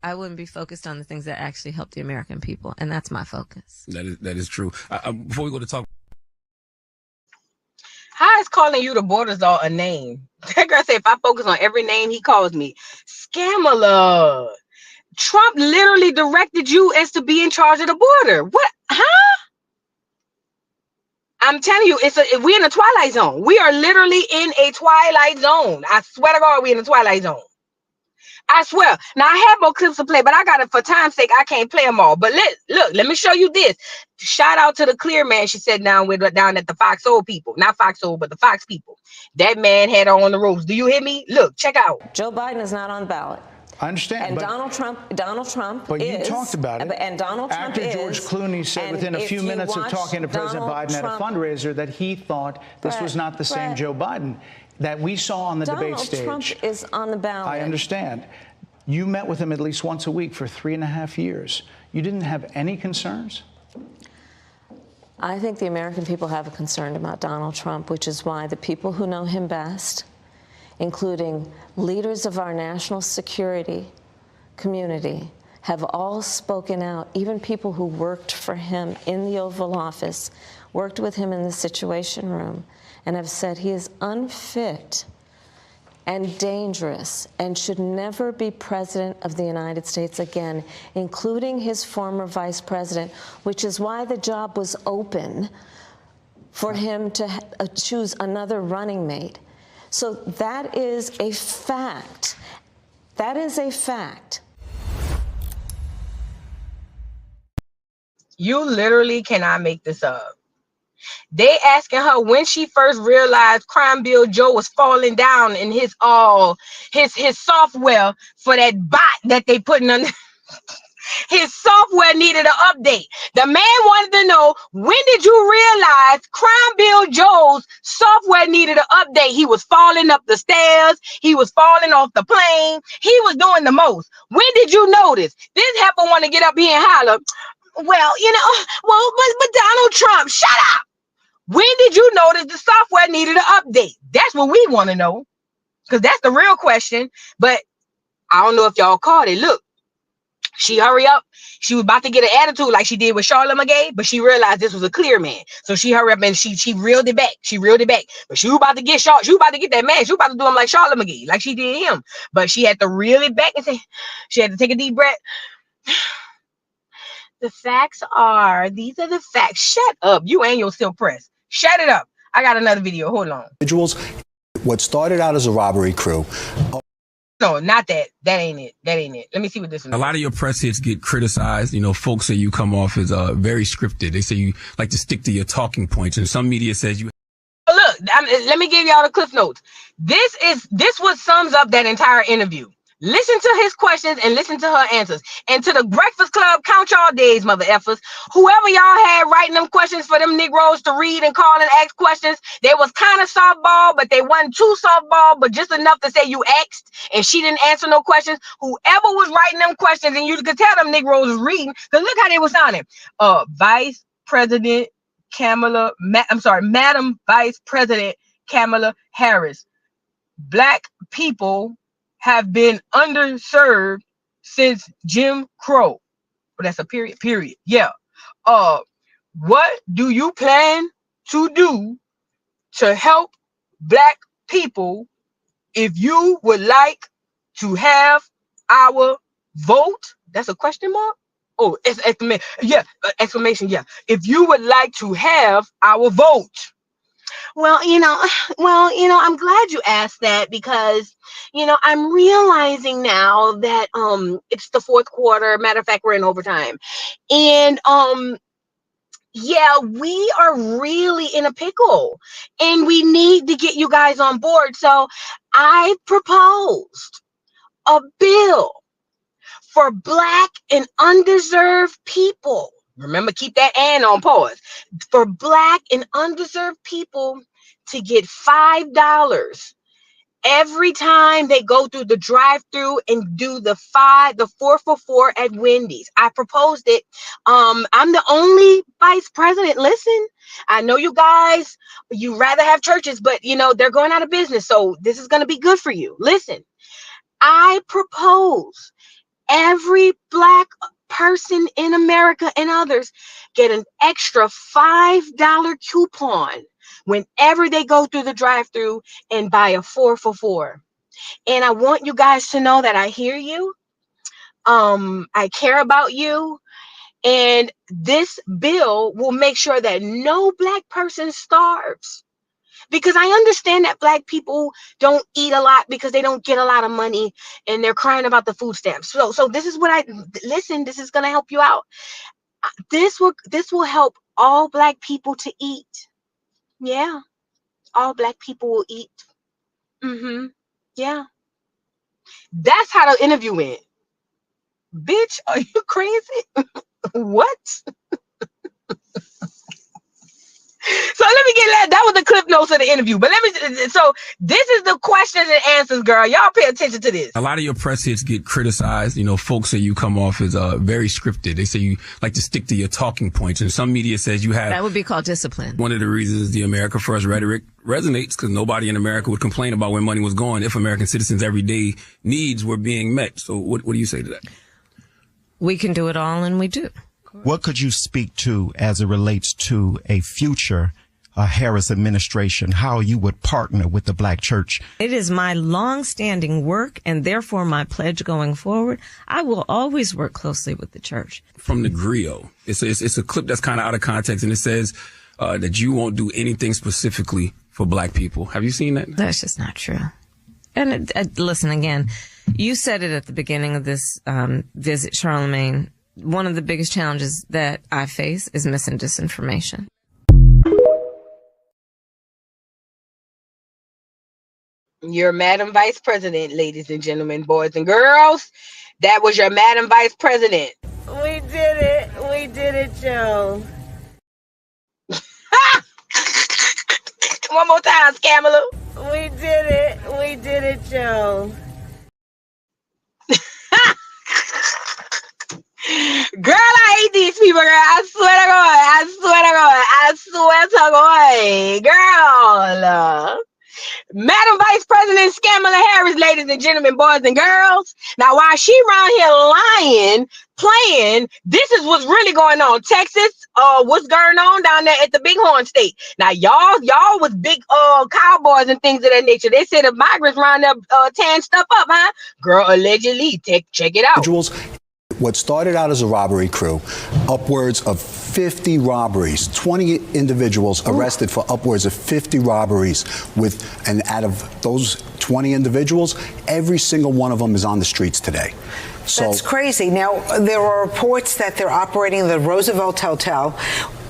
I wouldn't be focused on the things that actually help the American people, and that's my focus. That is true. Before we go to talk. How is calling you the border czar a name? That girl said if I focus on every name he calls me. Scamala. Trump literally directed you as to be in charge of the border. What? Huh? I'm telling you, we're in a twilight zone. We are literally in a twilight zone. I swear to God, we're in a twilight zone. I swear. Now I have more clips to play, but I got it for time's sake. I can't play them all. But let me show you this. Shout out to the clear man. She said down at the Fox Soul people, not Fox Soul, but the Fox people. That man had her on the ropes. Do you hear me? Look, check out. Joe Biden is not on the ballot. I understand. And Donald Trump But is, you talked about it. And Donald Trump after George Clooney said within a few minutes of talking to President Biden at a fundraiser that he thought this was not the same Joe Biden that we saw on the debate stage. Donald Trump is on the ballot. I understand. You met with him at least once a week for 3.5 years. You didn't have any concerns? I think the American people have a concern about Donald Trump, which is why the people who know him best, including leaders of our national security community, have all spoken out. Even people who worked for him in the Oval Office, worked with him in the Situation Room, and have said he is unfit and dangerous and should never be president of the United States again, including his former vice president, which is why the job was open for him to choose another running mate. So that is a fact. That is a fact. You literally cannot make this up. They asking her when she first realized Crime Bill Joe was falling down in his software for that bot that they putting on. His software needed an update. The man wanted to know, when did you realize Crime Bill Joe's software needed an update? He was falling up the stairs. He was falling off the plane. He was doing the most. When did you notice? This heifer want to get up here and holler. Well, but Donald Trump, shut up. When did you notice the software needed an update? That's what we want to know, because that's the real question. But I don't know if y'all caught it. Look, she hurry up. She was about to get an attitude like she did with Chrlamagne, but she realized this was a clear man. So she hurry up and she reeled it back. She reeled it back. But she was about to get shot. She was about to get that man. She was about to do him like Chrlamagne, like she did him. But she had to reel it back and say, she had to take a deep breath. The facts are, these are the facts. Shut up. You and your silk press. Shut it up. I got another video. Hold on. Individuals, what started out as a robbery crew. No, not that. That ain't it. That ain't it. Let me see what this one is. A lot of your press hits get criticized. You know, folks say you come off as very scripted. They say you like to stick to your talking points, and some media says you. Look, let me give y'all the cliff notes. This what sums up that entire interview. Listen to his questions and listen to her answers. And to the Breakfast Club, count y'all days, mother effers. Whoever y'all had writing them questions for them Negroes to read and call and ask questions, they was kind of softball, but they wasn't too softball, but just enough to say you asked and she didn't answer no questions. Whoever was writing them questions, and you could tell them Negroes was reading, because look how they was sounding. Vice President Kamala, Madam Vice President Kamala Harris. Black people have been underserved since Jim Crow. But that's a period. Yeah. What do you plan to do to help Black people if you would like to have our vote? That's a question mark. Oh, it's exclamation. Yeah, exclamation. Yeah. If you would like to have our vote. Well, I'm glad you asked that because, I'm realizing now that it's the fourth quarter. Matter of fact, we're in overtime. And yeah, we are really in a pickle and we need to get you guys on board. So I proposed a bill for Black and underserved people. Remember, keep that "and" on pause. For Black and underserved people to get $5 every time they go through the drive-through and do the 4 for $4 at Wendy's. I proposed it. I'm the only vice president. Listen, I know you guys, you rather have churches, but they're going out of business. So this is going to be good for you. Listen, I propose every Black person in America and others get an extra $5 coupon whenever they go through the drive-through and buy a 4 for $4. And I want you guys to know that I hear you. I care about you. And this bill will make sure that no Black person starves. Because I understand that Black people don't eat a lot because they don't get a lot of money and they're crying about the food stamps. So this is what this is going to help you out. This will help all Black people to eat. Yeah. All Black people will eat. Yeah. That's how the interview went. Bitch, are you crazy? What? So let me get that was the clip notes of the interview. But so this is the questions and answers, girl. Y'all pay attention to this. A lot of your press hits get criticized. Folks say you come off as very scripted. They say you like to stick to your talking points. And some media says you have. That would be called discipline. One of the reasons the America First rhetoric resonates because nobody in America would complain about where money was going if American citizens' everyday needs were being met. So what do you say to that? We can do it all, and we do. What could you speak to as it relates to a future Harris administration, how you would partner with the Black church? It is my long-standing work and therefore my pledge going forward. I will always work closely with the church. From the griot, it's a clip that's kind of out of context, and it says that you won't do anything specifically for Black people. Have you seen that? That's just not true. And listen, again, you said it at the beginning of this visit, Chrlamagne. One of the biggest challenges that I face is mis and disinformation. Your Madam Vice President, ladies and gentlemen, boys and girls. That was your Madam Vice President. We did it. We did it, Joe. One more time, Scamala. We did it. We did it, Joe. Girl, I hate these people, girl. I swear to God. Girl. Madam Vice President Scamala Harris, ladies and gentlemen, boys and girls. Now, while she around here lying, playing, this is what's really going on. Texas, what's going on down there at the Bighorn State. Now, y'all was big cowboys and things of that nature. They said the migrants around there tearing stuff up, huh? Girl, allegedly. Check it out. What started out as a robbery crew, upwards of 50 robberies, 20 individuals arrested for upwards of 50 robberies and out of those 20 individuals, every single one of them is on the streets today. So that's crazy. Now, there are reports that they're operating the Roosevelt Hotel,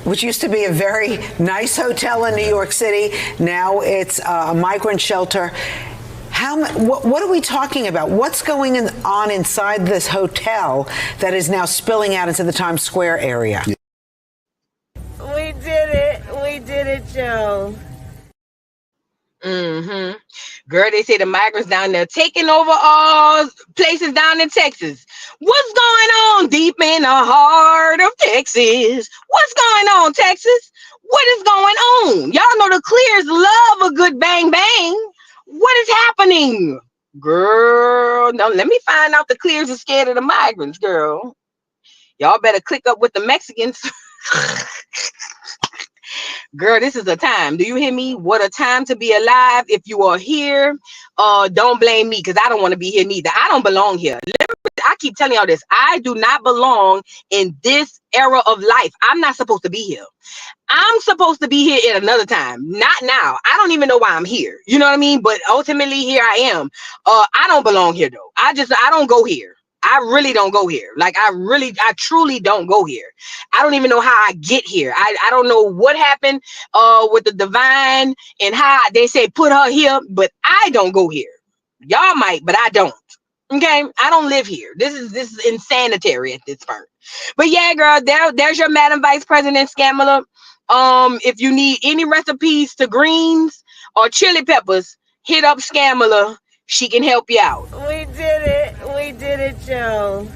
which used to be a very nice hotel in New York City. Now it's a migrant shelter. What are we talking about? What's going on inside this hotel that is now spilling out into the Times Square area? We did it. We did it, Joe. Girl, they say the migrants down there taking over all places down in Texas. What's going on deep in the heart of Texas? What's going on, Texas? What is going on? Y'all know the Clears love a good bang bang. What is happening? Girl, no, let me find out the Clears are scared of the migrants, girl. Y'all better click up with the Mexicans. Girl, this is a time. Do you hear me? What a time to be alive. If you are here, don't blame me because I don't want to be here neither. I don't belong here. I keep telling y'all this. I do not belong in this era of life. I'm not supposed to be here. I'm supposed to be here at another time, not now. I don't even know why I'm here. You know what I mean? But ultimately, here I am. I don't belong here though. I don't go here. I really don't go here. Like I truly don't go here. I don't even know how I get here. I don't know what happened with the divine and how they say put her here, but I don't go here. Y'all might, but I don't. Okay, I don't live here. This is insanitary at this point. But yeah, girl, there's your Madam Vice President Scamala. If you need any recipes to greens or chili peppers, hit up Scamala. She can help you out. We did it, Joe.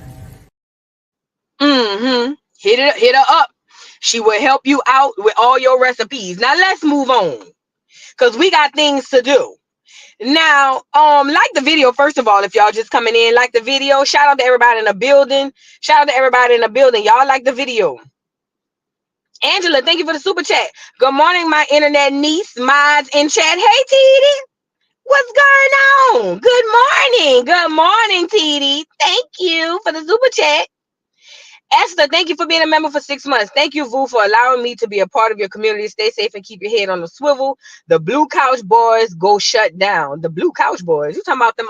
Hit her up. She will help you out with all your recipes. Now let's move on, because we got things to do. Now, like the video, first of all, if y'all just coming in, like the video. Shout out to everybody in the building. Y'all like the video. Angela, thank you for the super chat. Good morning, my internet niece, mods in chat. Hey, Titi. What's going on? Good morning, Titi. Thank you for the super chat. Esther, thank you for being a member for 6 months. Thank you, Vu, for allowing me to be a part of your community. Stay safe and keep your head on the swivel. The Blue Couch Boys go shut down. The Blue Couch Boys. You talking about them?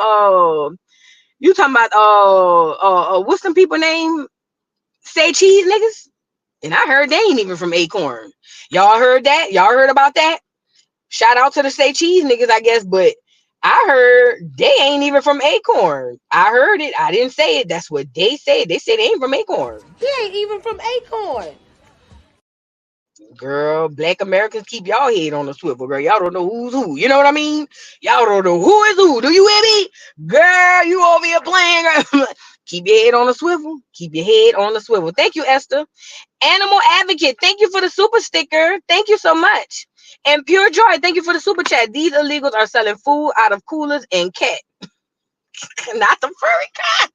What's some people name? Say cheese niggas. And I heard they ain't even from Acorn. Y'all heard that? Y'all heard about that? Shout out to the Say Cheese niggas, I guess, but I heard they ain't even from Acorn. I heard it. I didn't say it. That's what they said. They said they ain't from Acorn. He ain't even from Acorn. Girl, Black Americans keep y'all head on the swivel, girl. Y'all don't know who's who. You know what I mean? Y'all don't know who is who. Do you hear me? Girl, you over here playing. Girl. Keep your head on the swivel. Keep your head on the swivel. Thank you, Esther. Animal Advocate, thank you for the super sticker. Thank you so much. And Pure Joy, thank you for the super chat. These illegals are selling food out of coolers and cat. Not the furry cat.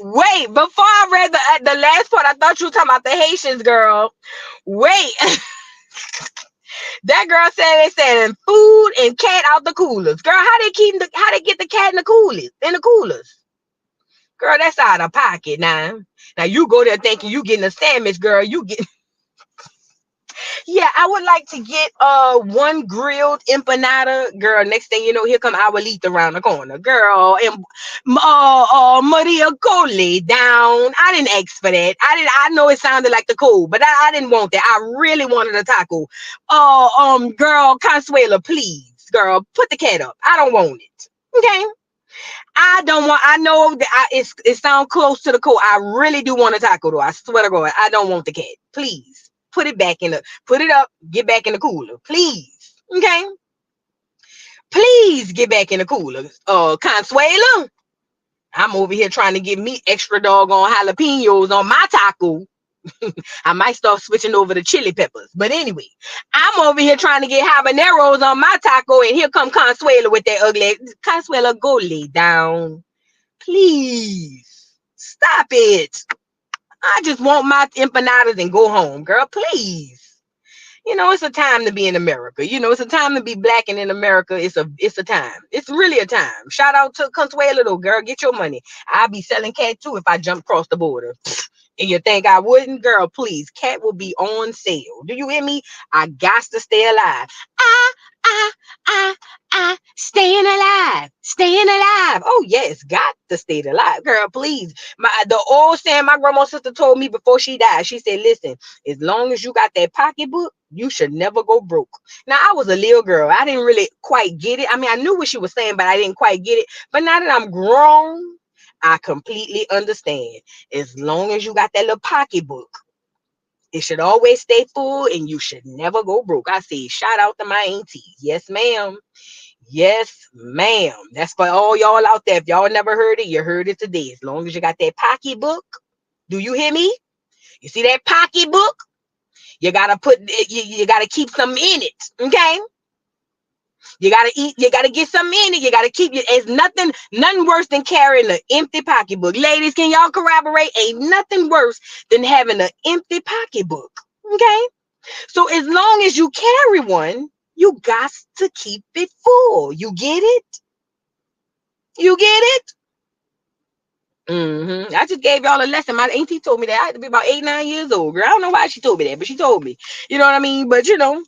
Wait, before I read the last part, I thought you were talking about the Haitians, girl. Wait. That girl said they selling food and cat out the coolers. Girl, how they get the cat in the coolers? Girl, that's out of pocket now. Now you go there thinking you getting a sandwich, girl. You get Yeah, I would like to get one grilled empanada, girl. Next thing you know, here come Abuelita around the corner, girl. And Maria Cole down. I didn't ask for that. I know it sounded like the code, but I didn't want that. I really wanted a taco. Girl, Consuela, please, girl, put the cat up. I don't want it. Okay. I know that it sounds close to the code. I really do want a taco though. I swear to God, I don't want the cat. Please. Put it up, get back in the cooler. Please. Okay. Please get back in the cooler. Consuela. I'm over here trying to get me extra doggone jalapenos on my taco. I might start switching over to chili peppers. But anyway, I'm over here trying to get habaneros on my taco, and here come Consuela with that ugly. Consuela, go lay down. Please. Stop it. I just want my empanadas and go home, girl. Please. You know, it's a time to be in America. You know, it's a time to be black, and in America, it's a time. It's really a time. Shout out to Consuela, though, girl. Get your money. I'll be selling cat too if I jump across the border. And you think I wouldn't? Girl, please. Cat will be on sale. Do you hear me? I got to stay alive. Staying alive. Staying alive. Oh, yes. Got to stay alive. Girl, please. The old saying my grandma's sister told me before she died. She said, listen, as long as you got that pocketbook, you should never go broke. Now, I was a little girl. I didn't really quite get it. I mean, I knew what she was saying, but I didn't quite get it. But now that I'm grown, I completely understand. As long as you got that little pocketbook, it should always stay full, and you should never go broke. I say, shout out to my auntie. Yes, ma'am. Yes, ma'am. That's for all y'all out there. If y'all never heard it, you heard it today. As long as you got that pocketbook, do you hear me? You see that pocketbook? You gotta you gotta keep some in it. Okay? You gotta eat, you gotta get something in it. You gotta keep it. It's nothing worse than carrying an empty pocketbook. Ladies, can y'all corroborate? Ain't nothing worse than having an empty pocketbook. Okay? So as long as you carry one, you got to keep it full. You get it? You get it? I just gave y'all a lesson. My auntie told me that I had to be about 8, 9 years old, girl. I don't know why she told me that, but she told me. You know what I mean? But you know,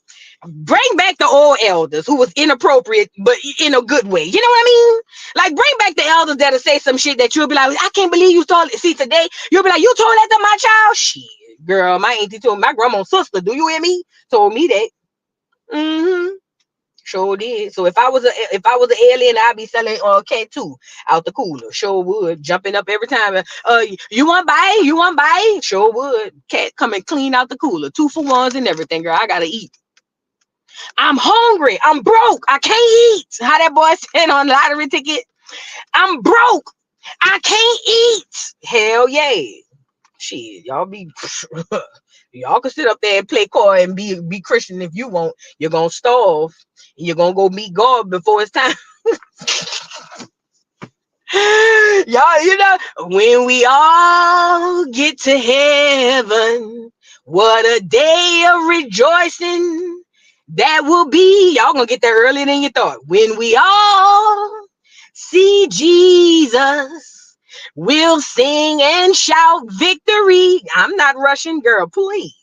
bring back the old elders who was inappropriate, but in a good way. You know what I mean? Like, bring back the elders that'll say some shit that you'll be like, I can't believe you told it. See, today, you'll be like, you told that to my child? Shit, girl, my auntie told me, my grandma's sister, do you hear me? Told me that. Sure did. So if I was an alien, I'd be selling cat too out the cooler. Sure would. Jumping up every time. You want buy? You want buy? Sure would. Cat coming clean out the cooler. 2 for 1s and everything, girl. I gotta eat. I'm hungry. I'm broke. I can't eat. How that boy said on the lottery ticket. I'm broke. I can't eat. Hell yeah. Shit, y'all be y'all can sit up there and play coy and be Christian if you want. You're gonna starve. You're gonna go meet God before it's time. Y'all, you know, when we all get to heaven, what a day of rejoicing that will be. Y'all gonna get there earlier than you thought. When we all see Jesus, we'll sing and shout victory. I'm not rushing, girl, please.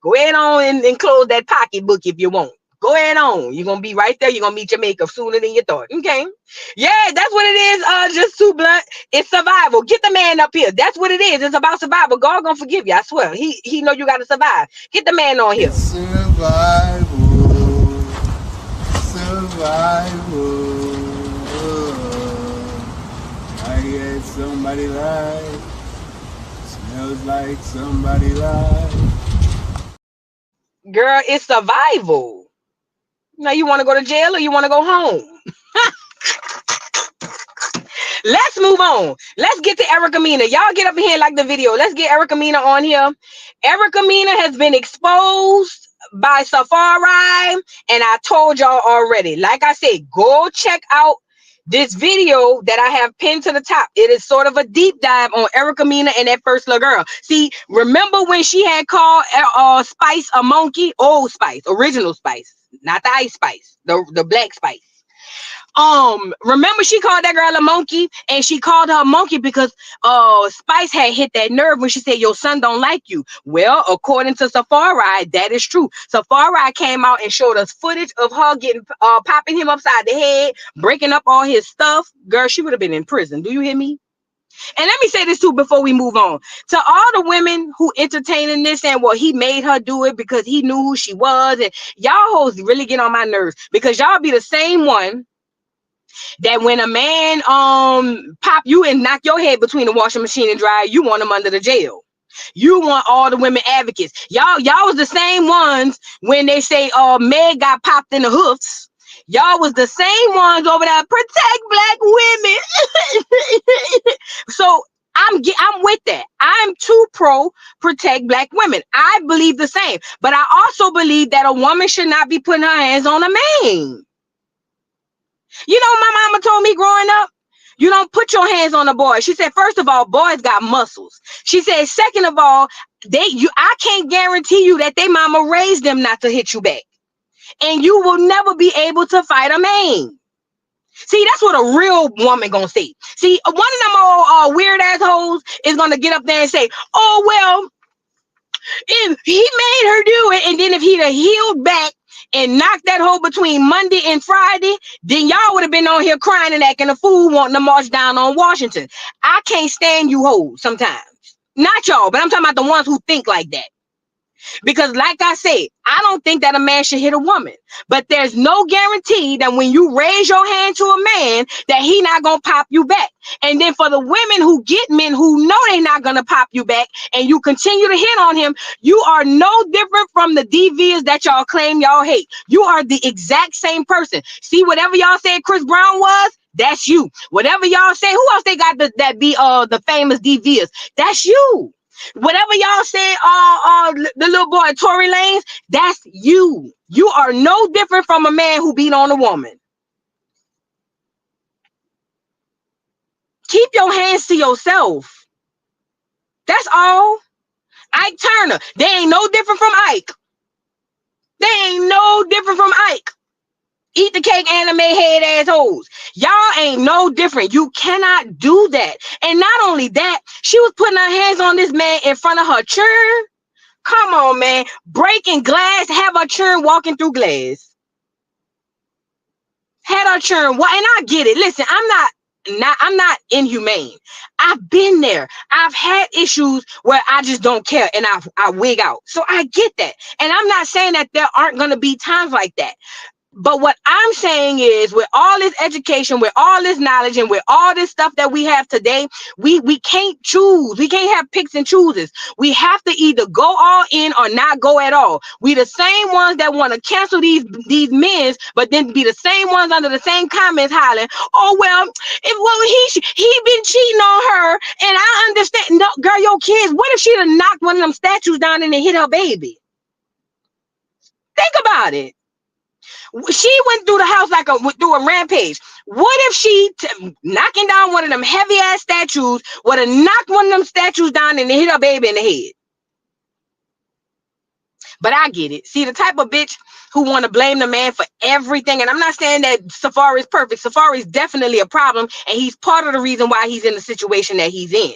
Go ahead on and close that pocketbook if you want. Go ahead on. You're gonna be right there. You're gonna meet your maker sooner than you thought. Okay. Yeah, that's what it is. Just too blunt. It's survival. Get the man up here. That's what it is. It's about survival. God gonna forgive you. I swear. He know you gotta survive. Get the man on here. Survival. Survival. I get somebody lied. Smells like somebody lied. Girl, it's survival. Now you want to go to jail or you want to go home? Let's move on. Let's get to Erica Mena. Y'all get up in here like the video. Let's get Erica Mena on here. Erica Mena has been exposed by Safaree, and I told y'all already. Like I said, go check out this video that I have pinned to the top. It is sort of a deep dive on Erica Mena and that first little girl. See, remember when she had called Spice a monkey? Old Spice, original Spice, not the Ice Spice, the black Spice. Remember she called that girl a monkey, and she called her a monkey because Spice had hit that nerve when she said your son don't like you. Well, according to Safaree, that is true. Safaree came out and showed us footage of her getting popping him upside the head, breaking up all his stuff. Girl, she would have been in prison. Do you hear me? And let me say this too before we move on. To all the women who entertaining this and well, he made her do it because he knew who she was, and y'all hoes really get on my nerves because y'all be the same one that when a man pop you and knock your head between the washing machine and dryer, you want him under the jail. You want all the women advocates. Y'all was the same ones when they say Meg got popped in the hoofs. Y'all was the same ones over there protect black women. So I'm with that. I'm too pro protect black women. I believe the same, but I also believe that a woman should not be putting her hands on a man. You know, my mama told me growing up, you don't put your hands on a boy. She said, first of all, boys got muscles. She said, second of all, I can't guarantee you that they mama raised them not to hit you back. And you will never be able to fight a man. See, that's what a real woman gonna say. See, one of them old weird assholes is gonna get up there and say, oh, well, if he made her do it, and then if he'd have healed back and knocked that hole between Monday and Friday, then y'all would have been on here crying and acting a fool wanting to march down on Washington. I can't stand you hoes sometimes. Not y'all, but I'm talking about the ones who think like that. Because like I said, I don't think that a man should hit a woman. But there's no guarantee that when you raise your hand to a man, that he not going to pop you back. And then for the women who get men who know they're not going to pop you back and you continue to hit on him, you are no different from the DVs that y'all claim y'all hate. You are the exact same person. See, whatever y'all said Chris Brown was, that's you. Whatever y'all say, who else they got that be the famous DVs? That's you. Whatever y'all say, the little boy Tory Lanez, that's you. You are no different from a man who beat on a woman. Keep your hands to yourself. That's all. Ike Turner, they ain't no different from Ike. They ain't no different from Ike. Eat the cake, anime head assholes. Y'all ain't no different. You cannot do that. And not only that, she was putting her hands on this man in front of her churn. Come on, man. Breaking glass, have her churn walking through glass. Had her churn. What? And I get it. Listen, I'm not inhumane. I've been there. I've had issues where I just don't care and I wig out. So I get that. And I'm not saying that there aren't going to be times like that. But what I'm saying is, with all this education, with all this knowledge, and with all this stuff that we have today, we can't choose. We can't have picks and chooses. We have to either go all in or not go at all. We the same ones that want to cancel these men, but then be the same ones under the same comments hollering, "Oh well, he been cheating on her," and I understand. No, girl, your kids. What if she'd have knocked one of them statues down and then hit her baby? Think about it. She went through the house through a rampage. What if she knocking down one of them heavy ass statues would have knocked one of them statues down and hit her baby in the head? But I get it. See, the type of bitch who want to blame the man for everything. And I'm not saying that Safaree is perfect. Safaree is definitely a problem, and he's part of the reason why he's in the situation that he's in.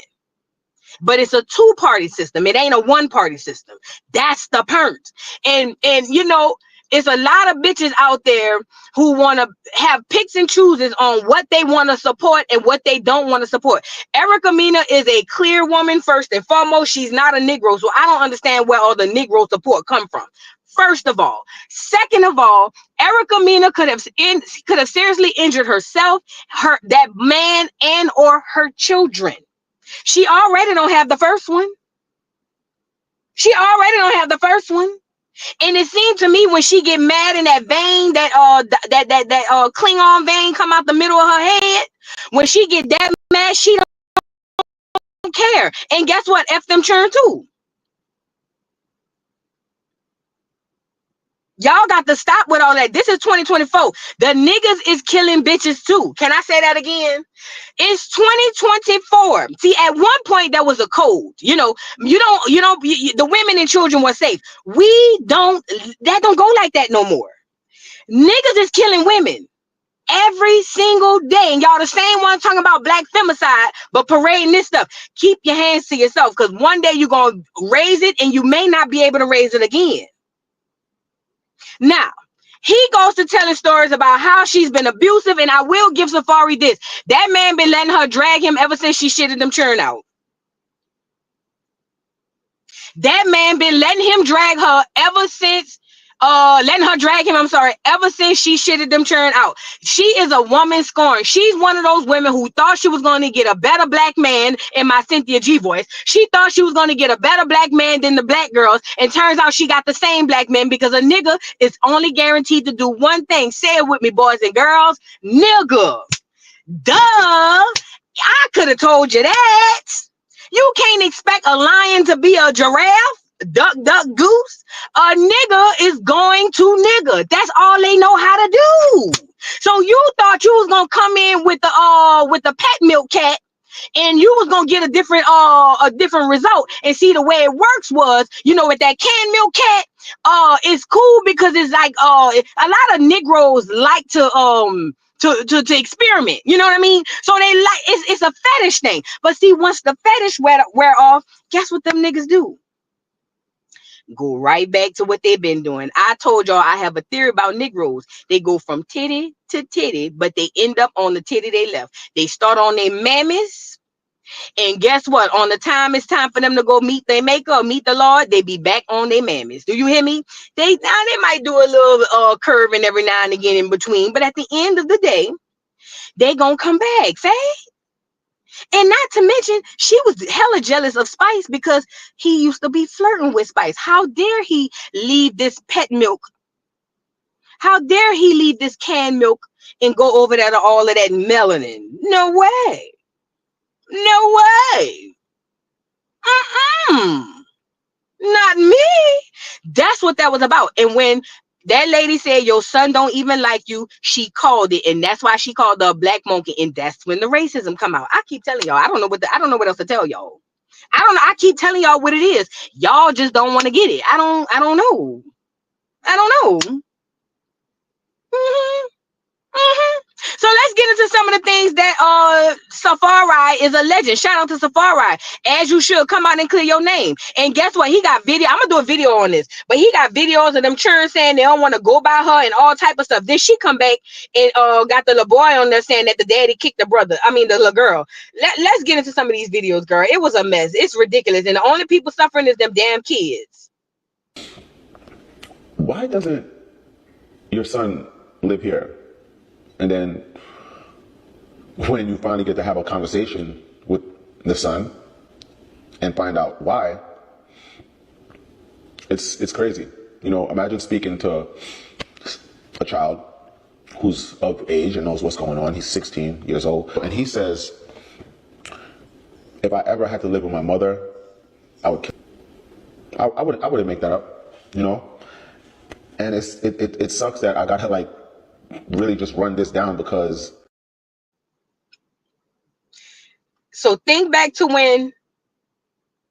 But it's a two-party system. It ain't a one-party system. That's the point. And you know, it's a lot of bitches out there who want to have picks and chooses on what they want to support and what they don't want to support. Erica Mena is a clear woman, first and foremost. She's not a Negro, so I don't understand where all the Negro support come from. First of all. Second of all, Erica Mena could have seriously injured herself, that man, and or her children. She already don't have the first one. And it seemed to me when she get mad in that vein, that Klingon vein come out the middle of her head, when she get that mad, she don't care. And guess what? F them churn too. Y'all got to stop with all that. This is 2024. The niggas is killing bitches too. Can I say that again? It's 2024. See, at one point there was a code. You know, the women and children were safe. That don't go like that no more. Niggas is killing women every single day. And y'all the same ones talking about black femicide, but parading this stuff. Keep your hands to yourself, because one day you're going to raise it and you may not be able to raise it again. Now, he goes to telling stories about how she's been abusive, and I will give Safaree this. That man been letting her drag him ever since she shitted them churn out. That man been letting him drag her ever since ever since she shitted them churn out. She is a woman scorned. She's one of those women who thought she was going to get a better black man, in my Cynthia G voice. She thought she was going to get a better black man than the black girls, and turns out she got the same black men, because a nigga is only guaranteed to do one thing. Say it with me, boys and girls. Nigga. Duh. I could have told you that. You can't expect a lion to be a giraffe. Duck, duck, goose. A nigga is going to nigga. That's all they know how to do. So you thought you was gonna come in with the pet milk cat, and you was gonna get a different result. And see, the way it works was, with that canned milk cat, it's cool because it's like a lot of Negroes like to experiment, you know what I mean? So they like it's a fetish thing. But see, once the fetish wear off, guess what them niggas do? Go right back to what they've been doing. I told y'all I have a theory about Negroes. They go from titty to titty, but they end up on the titty they left. They start on their mammies, and guess what? On the time it's time for them to go meet their maker or meet the Lord, they be back on their mammies. Do you hear me? They might do a little curving every now and again in between, but at the end of the day, they gonna come back, say? And not to mention, she was hella jealous of Spice because he used to be flirting with Spice. How dare he leave this pet milk? How dare he leave this canned milk and go over there to all of that melanin? No way. No way. Not me. That's what that was about. And when that lady said your son don't even like you, she called it, and that's why she called the black monkey, and that's when the racism come out. I keep telling y'all, I don't know what else to tell y'all. I keep telling y'all what it is. Y'all just don't want to get it. I don't know. So let's get into some of the things that Safaree is alleging. Shout out to Safaree, as you should. Come out and clear your name. And guess what? He got video. I'm gonna do a video on this, but he got videos of them children saying they don't want to go by her and all type of stuff. Then she come back and got the little boy on there saying that the daddy kicked the brother. I mean the little girl. Let's get into some of these videos, girl. It was a mess. It's ridiculous, and the only people suffering is them damn kids. Why doesn't your son live here? And then when you finally get to have a conversation with the son and find out why, it's crazy. You know, imagine speaking to a child who's of age and knows what's going on. He's 16 years old. And he says, if I ever had to live with my mother, I would kill. I wouldn't make that up, you know? And it sucks that I gotta like really just run this down because. So think back to when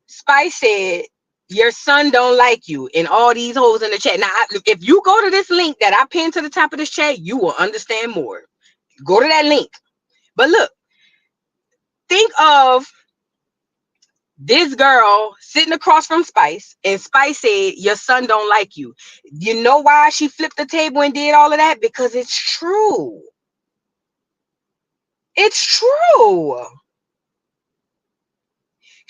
Spice said, your son don't like you, and all these hoes in the chat. Now, if you go to this link that I pinned to the top of this chat, you will understand more. Go to that link. But look, think of this girl sitting across from Spice, and Spice said, your son don't like you. You know why she flipped the table and did all of that? Because it's true. It's true.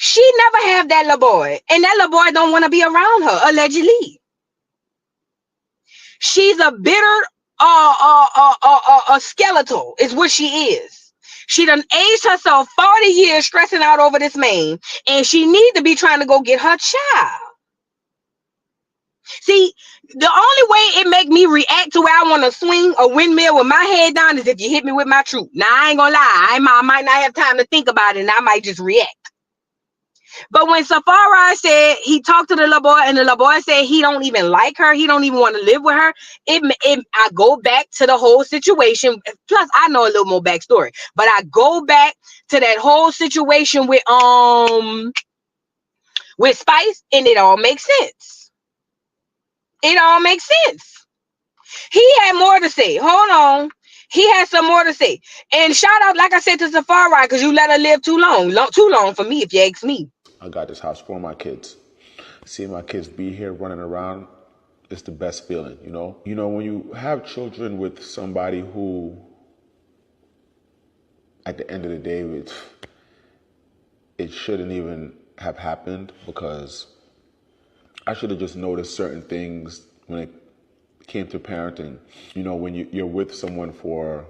She never have that little boy, and that little boy don't want to be around her, allegedly. She's a bitter skeletal is what she is. She done aged herself 40 years stressing out over this man, and she need to be trying to go get her child. See, the only way it make me react to where I want to swing a windmill with my head down is if you hit me with my truth. Now, I ain't gonna lie. I might not have time to think about it, and I might just react. But when Safaree said he talked to the little boy, and the little boy said he don't even like her, he don't even want to live with her, I go back to the whole situation. Plus, I know a little more backstory, but I go back to that whole situation with Spice, and it all makes sense. It all makes sense. He had more to say. Hold on. He had some more to say. And shout out, like I said, to Safaree, because you let her live too long for me, if you ask me. I got this house for my kids. Seeing my kids be here running around, it's the best feeling, you know? You know, when you have children with somebody who, at the end of the day, it shouldn't even have happened, because I should have just noticed certain things when it came to parenting. You know, when you're with someone for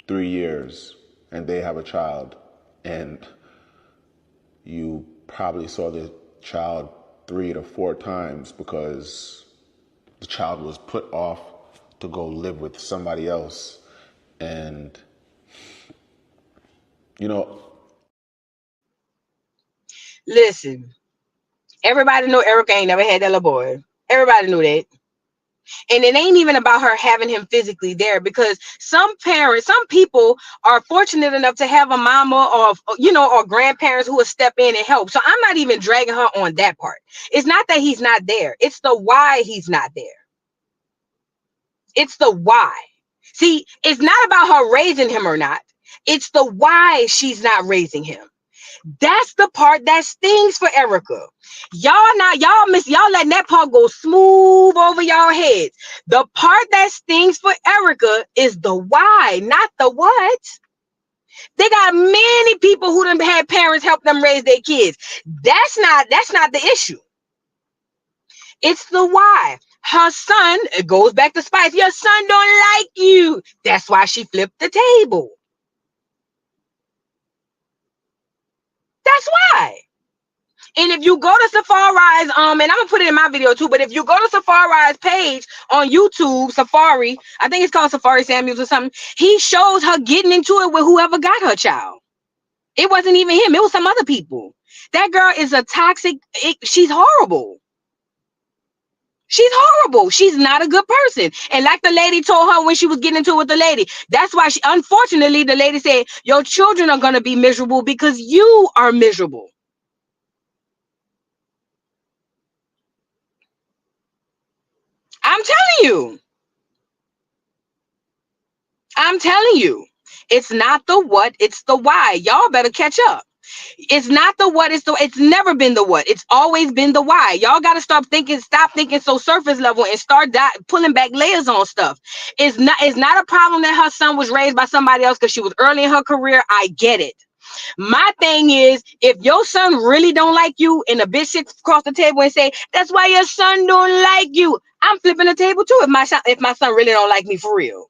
3 years and they have a child, and you probably saw the child 3 to 4 times because the child was put off to go live with somebody else. And, you know. Listen, everybody know Erica ain't never had that little boy. Everybody knew that. And it ain't even about her having him physically there, because some people are fortunate enough to have a mama or grandparents who will step in and help. So I'm not even dragging her on that part. It's not that he's not there. It's the why he's not there. It's the why. See, it's not about her raising him or not. It's the why she's not raising him. That's the part that stings for Erica. Y'all letting that part go smooth over y'all heads. The part that stings for Erica is the why, not the what. They got many people who done had parents help them raise their kids. That's not the issue. It's the why. Her son, it goes back to Spice. Your son don't like you. That's why she flipped the table. That's why. And if you go to Safaree's, and I'm gonna put it in my video too, but if you go to Safaree's page on YouTube, Safaree, I think it's called Safaree Samuels or something, he shows her getting into it with whoever got her child. It wasn't even him, it was some other people. That girl is a toxic, she's horrible. She's horrible. She's not a good person. And like the lady told her when she was getting into it with the lady, that's why unfortunately, the lady said, your children are gonna be miserable because you are miserable. I'm telling you. It's not the what, it's the why. Y'all better catch up. It's not the what, it's never been the what. It's always been the why. Y'all got to stop thinking so surface level and start pulling back layers on stuff. It's not a problem that her son was raised by somebody else because she was early in her career. I get it. My thing is, if your son really don't like you and a bitch sits across the table and say, that's why your son don't like you, I'm flipping the table too if my son really don't like me for real.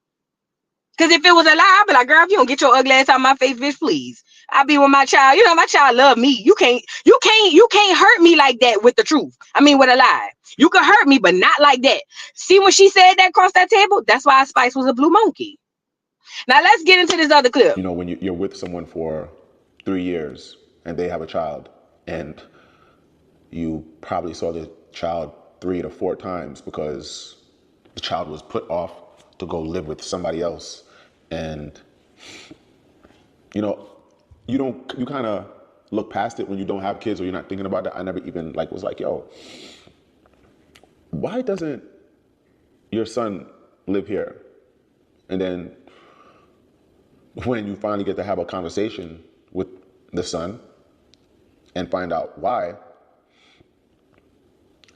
Because if it was a lie, I'd be like, girl, if you don't get your ugly ass out of my face, bitch, please. I'll be with my child. You know, my child love me. You can't hurt me like that with the truth. I mean, with a lie. You can hurt me, but not like that. See, when she said that across that table, that's why Spice was a blue monkey. Now let's get into this other clip. You know, when you're with someone for 3 years and they have a child, and you probably saw the child 3 to 4 times because the child was put off to go live with somebody else. And, you know, you kind of look past it when you don't have kids or you're not thinking about that. I never even was like, yo, why doesn't your son live here? And then when you finally get to have a conversation with the son and find out why,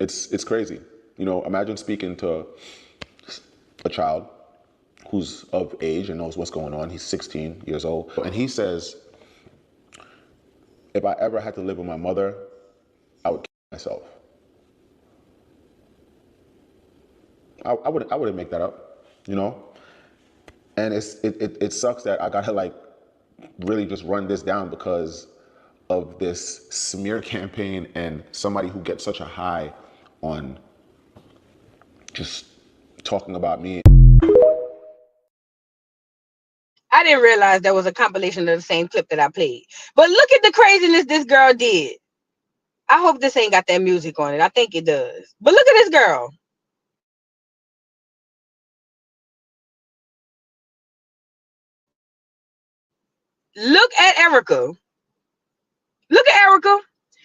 it's crazy. You know, imagine speaking to a child who's of age and knows what's going on. He's 16 years old. And he says, if I ever had to live with my mother, I would kill myself. I wouldn't make that up, you know? And it sucks that I gotta really just run this down because of this smear campaign and somebody who gets such a high on just talking about me. I didn't realize that was a compilation of the same clip that I played. But look at the craziness this girl did. I hope this ain't got that music on it. I think it does. But look at this girl. Look at Erica. Look at Erica.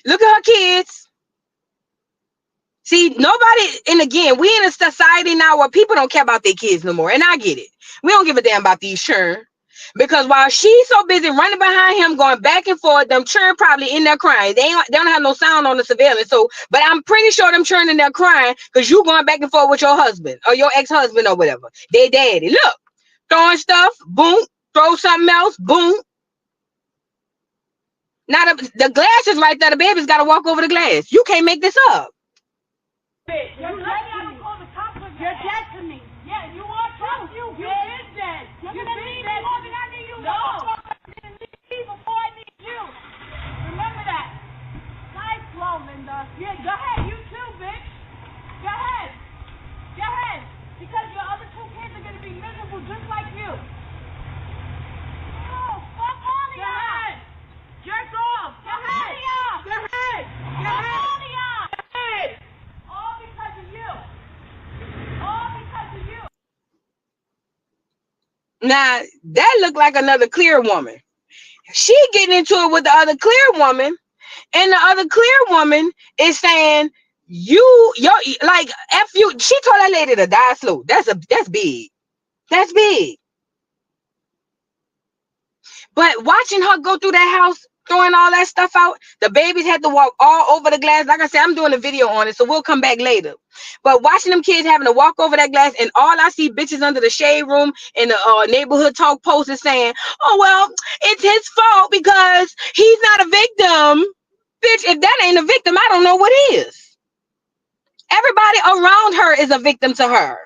Look at her kids. See, nobody, and again, we in a society now where people don't care about their kids no more. And I get it. We don't give a damn about these children. Because while she's so busy running behind him, going back and forth, them children probably in there crying. They don't have no sound on the surveillance. So, but I'm pretty sure them children in there crying because you going back and forth with your husband or your ex-husband or whatever. They daddy. Look, throwing stuff, boom, throw something else, boom. Now the glass is right there. The baby's got to walk over the glass. You can't make this up. You're dead to me. Yeah, you are too. You've been dead. You've been dead. I need you. No. Before I need you. Remember that. Nice flow, Linda. Yeah, go ahead. You too, bitch. Go ahead. Go ahead. Because your other 2 kids are going to be miserable just like you. Oh, fuck all of y'all. Go ahead. Jerk off. Go ahead. Go ahead. Go ahead. All of y'all. Go ahead. All because of you. All because of you. Now, that looked like another clear woman. She getting into it with the other clear woman, and the other clear woman is saying, you're like, F you. She told that lady to die slow. That's big. That's big. But watching her go through that house, throwing all that stuff out, the babies had to walk all over the glass. Like I said, I'm doing a video on it, so we'll come back later. But watching them kids having to walk over that glass, and all I see bitches under the shade room in the neighborhood talk post is saying, oh, well, it's his fault because he's not a victim. Bitch, if that ain't a victim, I don't know what is. Everybody around her is a victim to her.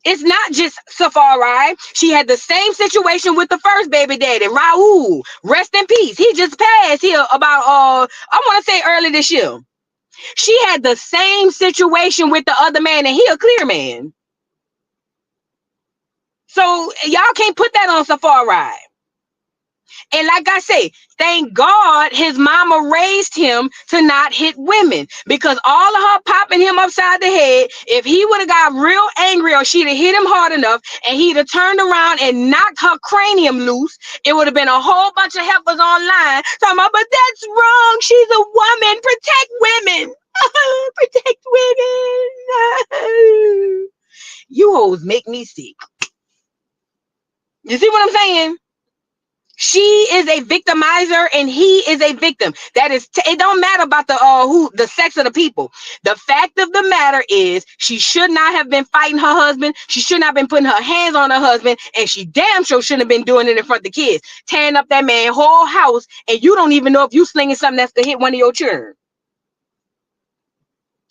It's not just Safaree. She had the same situation with the first baby daddy, Raul. Rest in peace. He just passed here about I want to say early this year. She had the same situation with the other man, and he a clear man. So y'all can't put that on Safaree. And like I say, thank God his mama raised him to not hit women, because all of her popping him upside the head, if he would have got real angry or she'd have hit him hard enough and he'd have turned around and knocked her cranium loose, it would have been a whole bunch of heifers online talking about, but that's wrong. She's a woman. Protect women. Protect women. You hoes make me sick. You see what I'm saying? She is a victimizer and he is a victim. That is, it don't matter about the sex of the people. The fact of the matter is she should not have been fighting her husband. She should not have been putting her hands on her husband, and she damn sure shouldn't have been doing it in front of the kids, tearing up that man's whole house, and you don't even know if you slinging something that's gonna hit one of your children.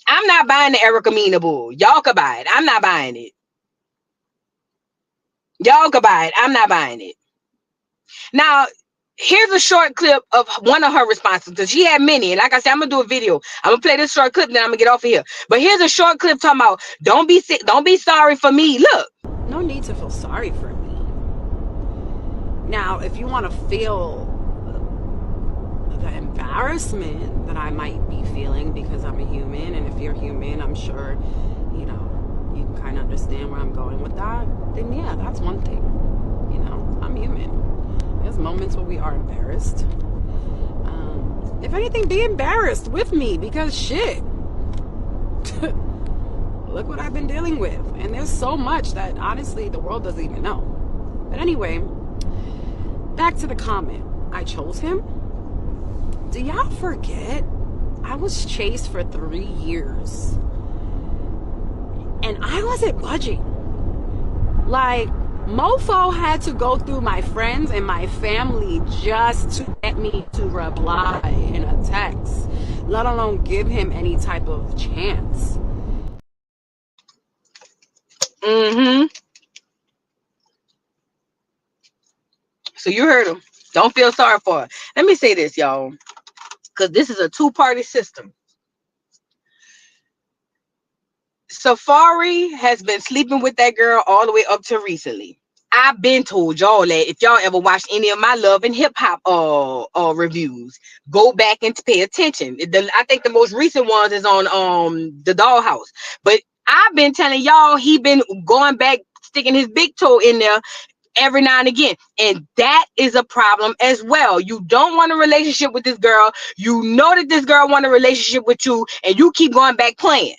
I'm not buying the Erica Mena bull. Y'all can buy it. I'm not buying it. Y'all can buy it. I'm not buying it. Now, here's a short clip of one of her responses, because she had many. And like I said, I'm gonna do a video. I'm gonna play this short clip, then I'm gonna get off of here. But here's a short clip talking about don't be sick, don't be sorry for me. Look. No need to feel sorry for me. Now, if you want to feel the embarrassment that I might be feeling because I'm a human, and if you're human, I'm sure, you know, you can kind of understand where I'm going with that, then yeah, that's one thing. You know, I'm human. There's moments where we are embarrassed. If anything, be embarrassed with me, because shit. Look what I've been dealing with. And there's so much that honestly the world doesn't even know. But anyway, back to the comment. I chose him. Do y'all forget? I was chased for 3 years. And I wasn't budging. Like, mofo had to go through my friends and my family just to get me to reply in a text, let alone give him any type of chance. So you heard him. Don't feel sorry for her. Let me say this, y'all, because this is a two-party system. Safaree has been sleeping with that girl all the way up to recently. I've been told y'all that if y'all ever watched any of my love and hip hop reviews, go back and pay attention. I think the most recent ones is on the Dollhouse. But I've been telling y'all he been going back, sticking his big toe in there every now and again, and that is a problem as well. You don't want a relationship with this girl. You know that this girl want a relationship with you, and you keep going back playing.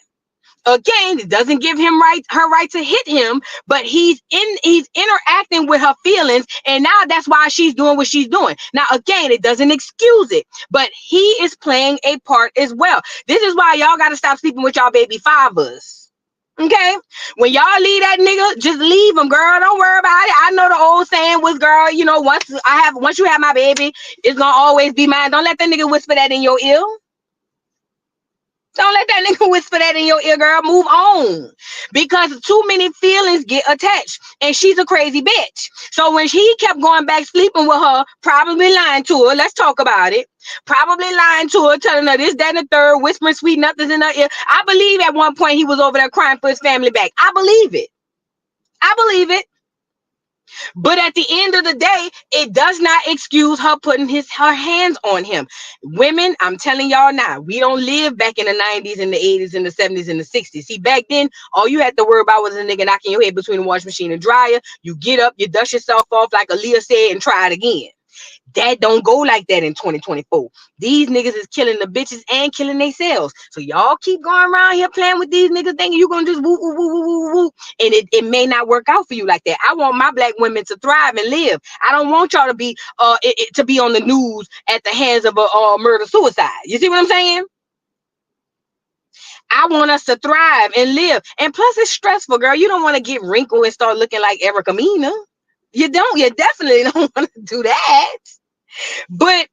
Again, it doesn't give him her right to hit him, but he's interacting with her feelings, and now that's why she's doing what she's doing. Now, again, it doesn't excuse it, but he is playing a part as well. This is why y'all got to stop sleeping with y'all baby fathers. Okay, when y'all leave that nigga, just leave him, girl. Don't worry about it. I know the old saying was, girl, you know, once you have my baby, it's gonna always be mine. Don't let that nigga whisper that in your ear. Don't let that nigga whisper that in your ear, girl. Move on. Because too many feelings get attached. And she's a crazy bitch. So when he kept going back sleeping with her, probably lying to her, let's talk about it. Probably lying to her, telling her this, that, and the third, whispering sweet nothings in her ear. I believe at one point he was over there crying for his family back. I believe it. I believe it. But at the end of the day, it does not excuse her putting her hands on him. Women, I'm telling y'all now, we don't live back in the 90s and the 80s and the 70s and the 60s. See, back then, all you had to worry about was a nigga knocking your head between the wash machine and dryer. You get up, you dust yourself off like Aaliyah said, and try it again. That don't go like that in 2024. These niggas is killing the bitches and killing themselves. So y'all keep going around here playing with these niggas thinking you're gonna just woo woo woo woo woo woo. And it may not work out for you like that. I want my black women to thrive and live. I don't want y'all to be to be on the news at the hands of a murder suicide. You see what I'm saying? I want us to thrive and live. And plus it's stressful, girl. You don't want to get wrinkled and start looking like Erica Mena. You definitely don't want to do that. But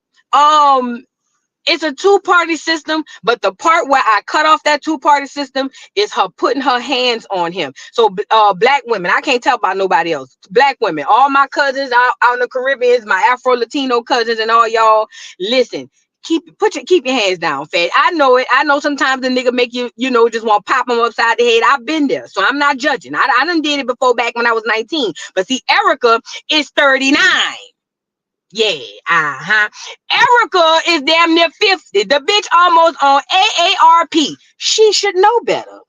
it's a two-party system, but the part where I cut off that two-party system is her putting her hands on him. So black women, I can't tell about nobody else. Black women, all my cousins out in the Caribbean, my Afro-Latino cousins and all y'all, listen, keep your hands down, fat. I know it. I know sometimes the nigga make you, just want to pop him upside the head. I've been there, so I'm not judging. I done did it before back when I was 19. But see, Erica is 39. Yeah, Erica is damn near 50. The bitch almost on AARP. She should know better.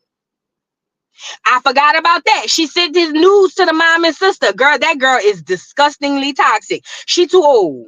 I forgot about that. She sent his news to the mom and sister. Girl, that girl is disgustingly toxic. She too old.